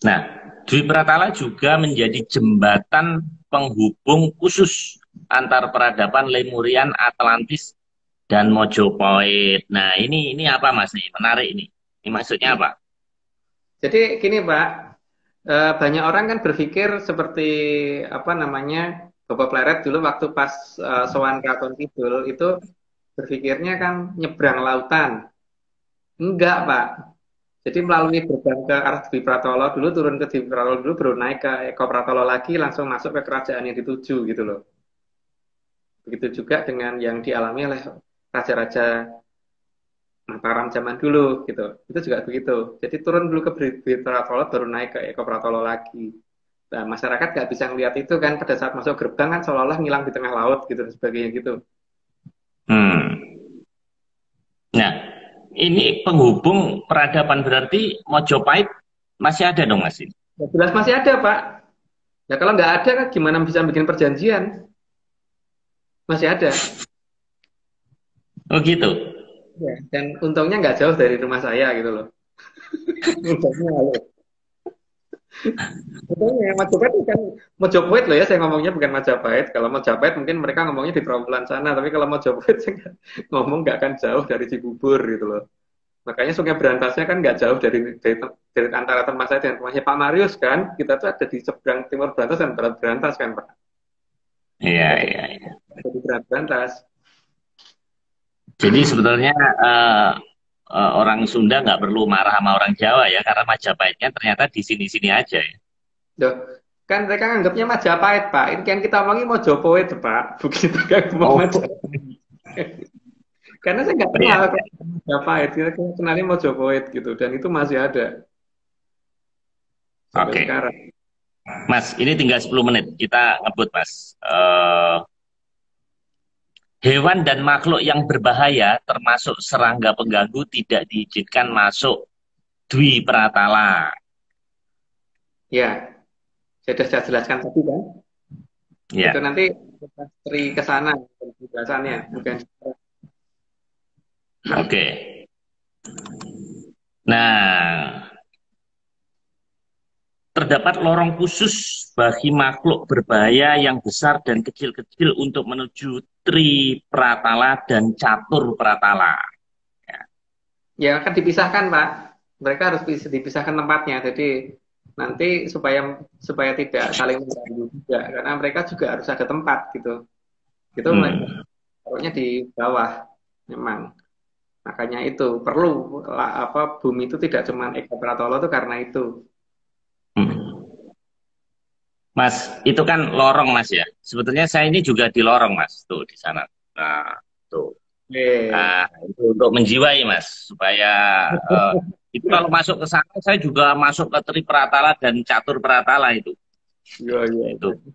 Nah, Dwi Pratala juga menjadi jembatan penghubung khusus antar peradaban Lemurian, Atlantis, dan Mojopahit. Nah, ini apa, Mas? Nih, menarik ini. Ini maksudnya apa? Jadi gini Pak, banyak orang kan berpikir seperti apa namanya Bapak Pleret dulu waktu pas sowan Kraton Kidul itu berpikirnya kan nyebrang lautan. Enggak Pak. Jadi melalui gerbang ke arah Dwi Pratolo dulu, turun ke Dwi Pratolo dulu, baru naik ke Eko Pratolo lagi, langsung masuk ke kerajaan yang dituju gitu loh. Begitu juga dengan yang dialami oleh raja-raja Mataram zaman dulu gitu. Itu juga begitu. Jadi turun dulu ke Dwi Pratolo, baru naik ke Eko Pratolo lagi. Nah, masyarakat nggak bisa ngeliat itu kan pada saat masuk gerbang kan seolah-olah ngilang di tengah laut gitu dan sebagainya gitu. Hmm. Nah, ini penghubung peradaban berarti Mojopahit masih ada dong, Mas? Ya, jelas masih ada Pak. Ya kalau nggak ada kan gimana bisa bikin perjanjian? masih ada. Oh gitu. Ya, dan untungnya nggak jauh dari rumah saya gitu loh. Untungnya loh. Untungnya Majapahit kan Mojopahit loh ya, saya ngomongnya bukan Majapahit. Kalau Majapahit mungkin mereka ngomongnya di Trawulan sana, tapi kalau Mojopahit saya ngomong nggak akan jauh dari Cibubur gitu loh. Makanya Sungai Berantasnya kan nggak jauh dari antara tempat saya dengan rumahnya Pak Marius kan. Kita tuh ada di seberang timur Berantas dan barat Berantas kan Pak. Iya, iya, iya. Ada di barat Berantas. Jadi sebetulnya orang Sunda nggak perlu marah sama orang Jawa ya, karena Majapahitnya ternyata di sini-sini aja ya. Loh, kan mereka anggapnya Majapahit Pak. Ini kan kita omongin Mojopahit Pak. Begitu kan ngomong Oh, Majapahit. Karena saya nggak iya. kenal Majapahit. Kita kenalnya Mojopahit gitu. Dan itu masih ada sampai Oke. sekarang. Mas, ini tinggal 10 menit. Kita ngebut, Mas. Hewan dan makhluk yang berbahaya, termasuk serangga pengganggu, tidak diizinkan masuk Dwi Pratala. Ya, saya jelaskan tadi kan. Itu Ya, nanti kita seri ke sana penjelasannya. Bukan. oke. Nah, terdapat lorong khusus bagi makhluk berbahaya yang besar dan kecil-kecil untuk menuju Tri Pratala dan Catur Pratala. Ya. Ya akan dipisahkan Pak. Mereka harus dipisahkan tempatnya. Jadi nanti supaya supaya tidak saling mengganggu juga. Karena mereka juga harus ada tempat gitu. Itu Hmm. taruhnya di bawah memang. Makanya itu perlu apa bumi itu tidak cuma Eka Pratolo itu karena itu. Hmm. Mas, itu kan lorong Mas ya. Sebetulnya saya ini juga di lorong Mas, tuh di sana. Nah, tuh. Oke. Nah, itu untuk menjiwai Mas, supaya eh, itu kalau masuk ke sana saya juga masuk ke Tri Pratala dan Catur Pratala itu. Iya, iya, Itu. iya.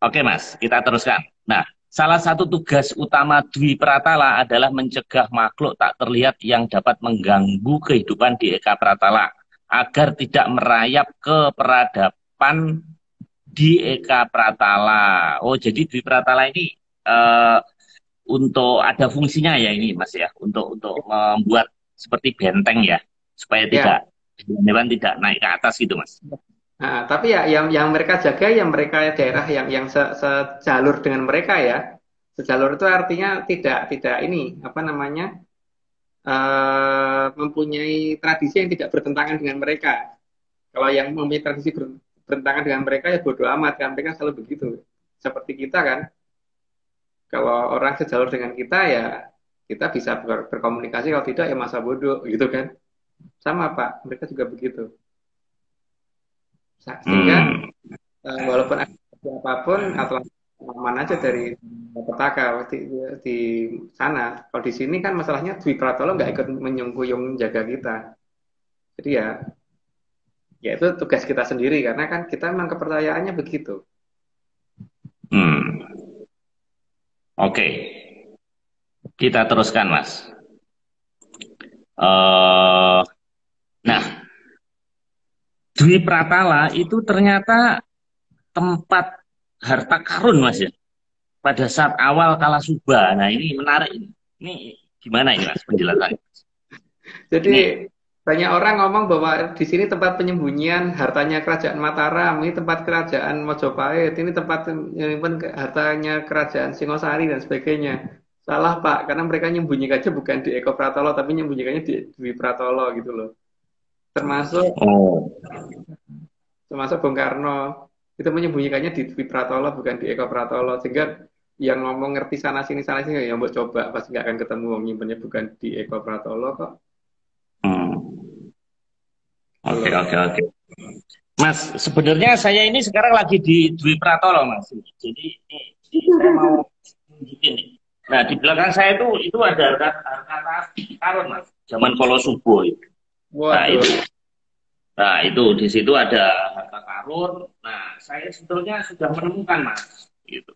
Oke Mas, kita teruskan. Nah, salah satu tugas utama Dwi Pratala adalah mencegah makhluk tak terlihat yang dapat mengganggu kehidupan di Eka Pratala agar tidak merayap ke peradaban di Eka Pratala. Oh, jadi Dwi Pratala ini eh, untuk ada fungsinya ya ini Mas ya, untuk membuat seperti benteng ya, supaya Ya. tidak hewan tidak naik ke atas gitu Mas. Nah, tapi ya yang mereka jaga yang mereka daerah yang sejalur dengan mereka ya. Sejalur itu artinya tidak ini apa namanya mempunyai tradisi yang tidak bertentangan dengan mereka. Kalau yang mempunyai tradisi bertentangan dengan mereka ya bodoh amat kan mereka selalu begitu. Seperti kita kan, kalau orang sejalur dengan kita ya kita bisa berkomunikasi, kalau tidak ya masa bodoh gitu kan. Sama Pak, mereka juga begitu. Sehingga Hmm. walaupun ada apapun atau aman aja dari petaka di sana. Kalau di sini kan masalahnya Dwi Pratolo nggak ikut menyungkuyung jaga kita. Jadi ya itu tugas kita sendiri karena kan kita memang kepercayaannya begitu. Hmm. Oke, kita teruskan Mas. eh nah, Dwi Pratala itu ternyata tempat harta karun, Mas ya. Pada saat awal Kalasuba. Nah, ini menarik ini. Ini gimana ini, Mas, penjelasannya? Jadi Ini, banyak orang ngomong bahwa di sini tempat penyembunyian hartanya kerajaan Mataram, ini tempat kerajaan Mojopahit, ini tempat menyimpan hartanya kerajaan Singosari dan sebagainya. Salah Pak, karena mereka nyembunyikannya bukan di Eko Pratolo, tapi nyembunyikannya di Dwi Pratolo gitu loh. Termasuk oh, termasuk Bung Karno itu menyembunyikannya di Dwi Pratolo bukan di Eko Pratolo, sehingga yang ngomong ngerti sana sini ya mau coba pasti nggak akan ketemu wong nyimpennya bukan di Eko Pratolo kok. hmm. Gitu Oke, loh. oke, oke. Mas, sebenarnya saya ini sekarang lagi di Dwi Pratolo, Mas. Jadi, ini saya mau tunjukin nih. Nah, di belakang saya itu ada harta karun, Mas. Zaman Kolo Subo itu. Nah, Waduh. itu. Nah, itu di situ ada harta karun. Nah, saya sebetulnya sudah menemukan, Mas. Gitu.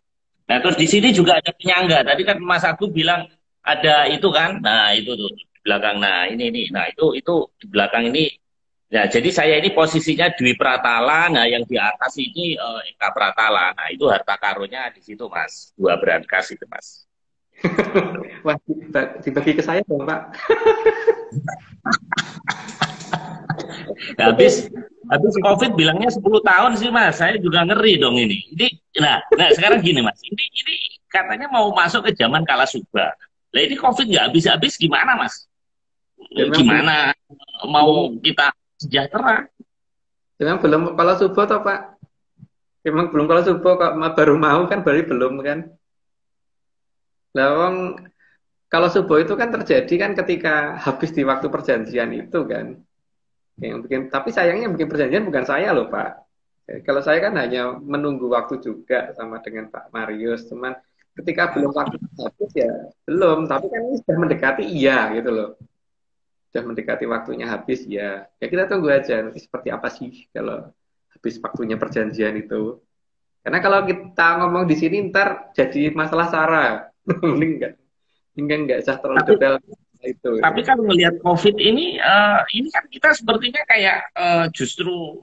Nah, terus di sini juga ada penyangga. Tadi kan Mas Agus bilang ada itu kan. Nah, itu tuh di belakang. Nah, ini. Nah, itu di belakang ini Ya, jadi saya ini posisinya Dwi Pratala, nah yang di atas ini Eka Pratala. Nah, itu harta karunnya di situ, Mas. Dua berangkas itu, Mas. Wah, dibagi ke saya dong, Pak. Habis habis COVID bilangnya 10 tahun sih, Mas. Saya juga ngeri dong ini. Nah, sekarang gini, Mas. Ini katanya mau masuk ke zaman kala subah. Nah, ini COVID nggak habis-habis gimana, Mas? Memang belum, Gimana mau belum, kita sejahtera? memang belum kalau subuh toh, Pak. Memang belum kalau subuh kok baru mau kan baru belum kan. Lah wong kalau subuh itu kan terjadi kan ketika habis di waktu perjanjian itu kan. Yang bikin, tapi sayangnya yang bikin perjanjian bukan saya loh Pak. Kalau saya kan hanya menunggu waktu juga sama dengan Pak Marius. Cuman ketika belum waktu habis ya belum. Tapi kan ini sudah mendekati iya gitu loh. Sudah mendekati waktunya habis ya. Ya kita tunggu aja nanti seperti apa sih kalau habis waktunya perjanjian itu. Karena kalau kita ngomong di sini ntar jadi masalah SARA. Mending enggak usah terlalu Tapi detail itu. Tapi kan melihat COVID ini kan kita sepertinya kayak justru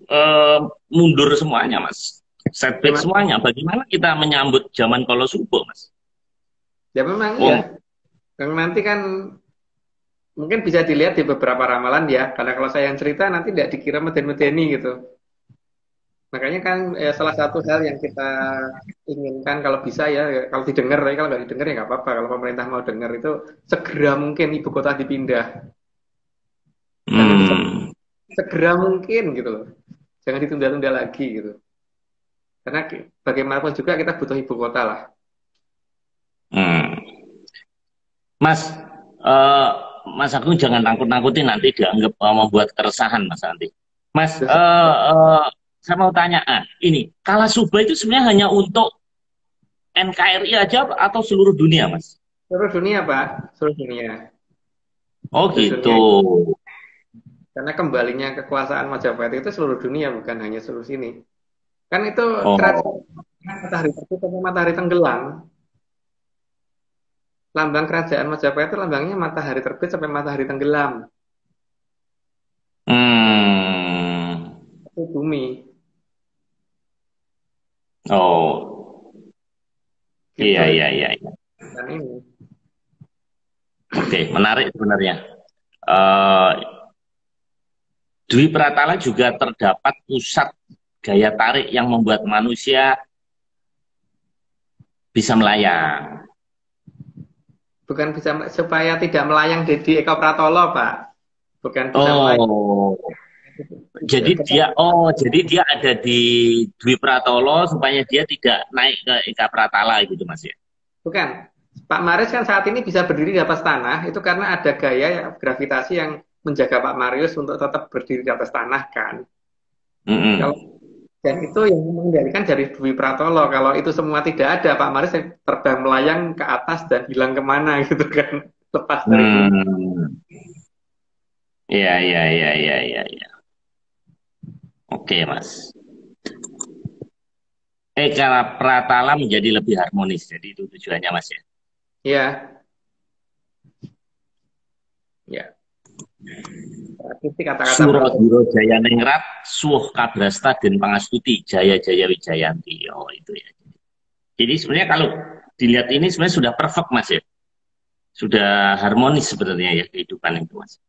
mundur semuanya, Mas. Setback Memang, semuanya. Bagaimana kita menyambut zaman kalau subuh, Mas? ya memang iya. Wong, Yang nanti kan mungkin bisa dilihat di beberapa ramalan ya. Karena kalau saya yang cerita nanti tidak dikira meden-medeni gitu. Makanya kan salah satu hal yang kita inginkan kalau bisa ya, kalau didengar, tapi kalau nggak didengar ya nggak apa-apa. Kalau pemerintah mau dengar itu segera mungkin ibu kota dipindah. Dan itu hmm, segera mungkin gitu loh. Jangan ditunda-tunda lagi gitu. Karena bagaimanapun juga kita butuh ibu kota lah. hmm. Mas, eh, Mas Agung jangan nakut-nakutin nanti dianggap membuat keresahan, Mas nanti. Mas, Terus saya mau tanya, ini Kala Suba itu sebenarnya hanya untuk NKRI aja atau seluruh dunia, Mas? seluruh dunia Pak, seluruh dunia. Oh Seluruh gitu. dunia. Karena kembalinya kekuasaan Majapahit itu seluruh dunia bukan hanya seluruh sini. Kan itu kerajaan Oh, matahari terbit sampai matahari tenggelam. Lambang kerajaan Majapahit itu lambangnya matahari terbit sampai matahari tenggelam. hmm. Itu bumi. Oh, Gitu. iya. Dan ini. Oke, menarik sebenarnya. Eh, Dwi Pratala juga terdapat pusat gaya tarik yang membuat manusia bisa melayang. Bukan bisa supaya tidak melayang di Eko Pratolo, Pak. Bukan bisa melayang. Oh, jadi dia ada di Dwi Pratolo supaya dia tidak naik ke Eka Pratala gitu, Mas ya. Bukan. Pak Marius kan saat ini bisa berdiri di atas tanah itu karena ada gaya gravitasi yang menjaga Pak Marius untuk tetap berdiri di atas tanah kan. Kalau Mm-mm. dan itu yang mengendalikan dari Dwi Pratolo. Kalau itu semua tidak ada, Pak Marius terbang melayang ke atas dan hilang kemana gitu kan. Lepas dari bumi. Hmm. Iya. Oke, Mas. Eka Pratala menjadi lebih harmonis. Jadi itu tujuannya, Mas ya. Ya, ya. Itu kata-kata Suro penting. Biro Jaya Ningrat, Suh Kabrasta dan Pangastuti, Jaya Jaya Wijayanti. Oh itu ya. Jadi sebenarnya kalau dilihat ini sebenarnya sudah perfect, Mas ya. Sudah harmonis sebenarnya ya kehidupan itu, Mas.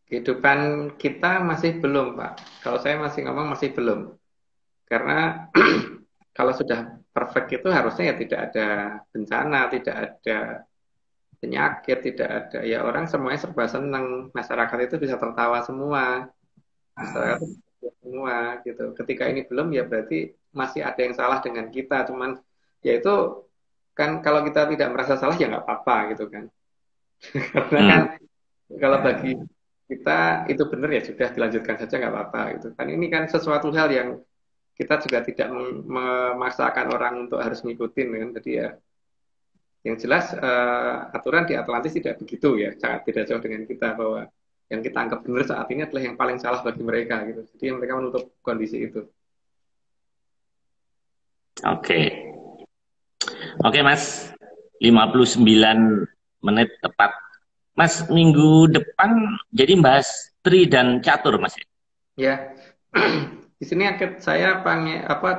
Kehidupan kita masih belum, Pak. Kalau saya masih ngomong masih belum. Karena kalau sudah perfect itu harusnya ya tidak ada bencana, tidak ada penyakit, tidak ada ya orang semuanya serba senang, masyarakat itu bisa tertawa semua, masyarakat itu bisa semua gitu. Ketika ini belum ya berarti masih ada yang salah dengan kita, cuman ya itu kan kalau kita tidak merasa salah ya nggak apa-apa gitu kan. Karena kan Hmm. kalau bagi kita itu benar ya sudah dilanjutkan saja nggak apa-apa gitu kan. Ini kan sesuatu hal yang kita juga tidak memaksakan orang untuk harus ngikutin kan. Jadi ya yang jelas aturan di Atlantis tidak begitu ya, sangat beda jauh dengan kita bahwa yang kita anggap benar saat ini adalah yang paling salah bagi mereka gitu. Jadi mereka menutup kondisi itu. Oke. Oke, Mas. 59 menit tepat. Mas, minggu depan jadi bahas Tri dan Catur, Mas. Ya? Ya, di sini saya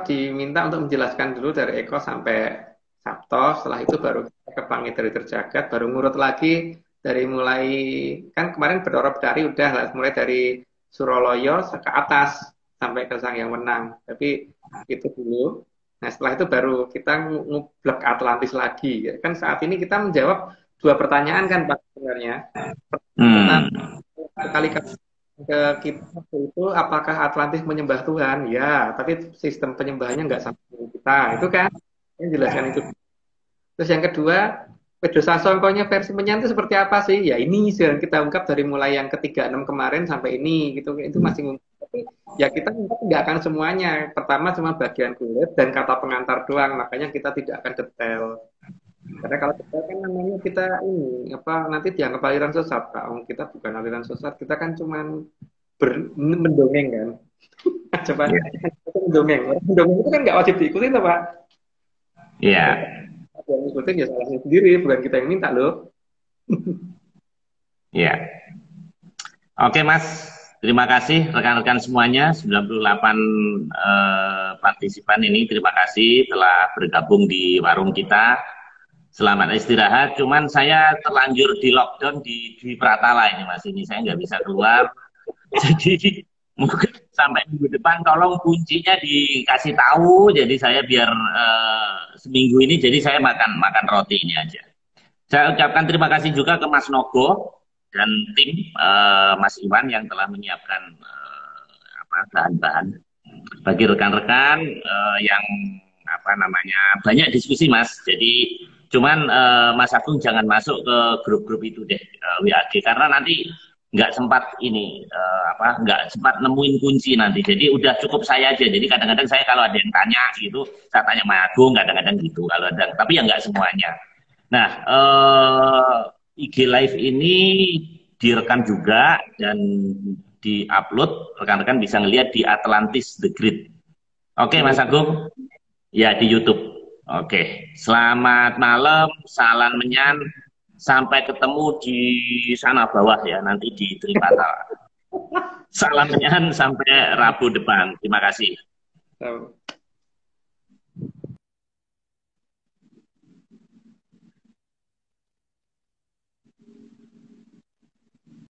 diminta untuk menjelaskan dulu dari Eko sampai Sabto. Setelah itu baru kita ke Pangit dari Terjagat, baru ngurut lagi dari mulai kan kemarin Bedoro Bedari udah lah, mulai dari Suroloyo ke atas sampai ke Sang Yang Wenang. Tapi itu dulu. Nah setelah itu baru kita ngublek Atlantis lagi. Ya, kan saat ini kita menjawab dua pertanyaan kan Pak sebenarnya. Pertama, Hmm. sekali ke kita waktu itu apakah Atlantis menyembah Tuhan? Ya, tapi sistem penyembahannya nggak sama dengan kita. Itu kan yang jelaskan itu. Terus yang kedua, Pedro Sasongkonya versi menyan itu seperti apa sih? Ya ini yang kita ungkap dari mulai yang ketiga enam kemarin sampai ini gitu. Itu masih ngungkap. Tapi ya kita ungkap nggak akan semuanya. Pertama cuma bagian kulit dan kata pengantar doang. Makanya kita tidak akan detail. Karena kalau kita kan namanya kita ini apa nanti dianggap aliran sesat, Kak. Kita bukan aliran sesat, kita kan cuman mendongeng kan. Coba Ya. itu mendongeng. Orang mendongeng itu kan nggak wajib diikuti tuh, Pak. Ya. Yang ngikutin ya salahnya sendiri, bukan kita yang minta loh. Ya. Oke, Mas. Terima kasih rekan-rekan semuanya, 98 partisipan ini. Terima kasih telah bergabung di warung kita. Selamat istirahat. Cuman saya terlanjur di lockdown di Dwi Pratala ini, Mas. Ini saya nggak bisa keluar. Jadi mungkin sampai minggu depan tolong kuncinya dikasih tahu. Jadi saya biar seminggu ini jadi saya makan makan roti ini aja. Saya ucapkan terima kasih juga ke Mas Nogo dan tim Mas Iwan yang telah menyiapkan bahan-bahan bagi rekan-rekan yang apa namanya banyak diskusi Mas. Jadi cuman Mas Agung jangan masuk ke grup-grup itu deh WAG karena nanti nggak sempat ini nggak sempat nemuin kunci nanti. Jadi udah cukup saya aja. Jadi kadang-kadang saya kalau ada yang tanya gitu, saya tanya Mas Agung kadang-kadang gitu kalau ada, tapi ya nggak semuanya. Nah, IG Live ini direkam juga dan di-upload, rekan-rekan bisa ngelihat di Atlantis The Grid. Oke, Mas Agung? Ya, di YouTube. Oke, selamat malam, salam menyan, sampai ketemu di sana bawah ya, nanti di Tripata. Salam menyan sampai Rabu depan. Terima kasih. So,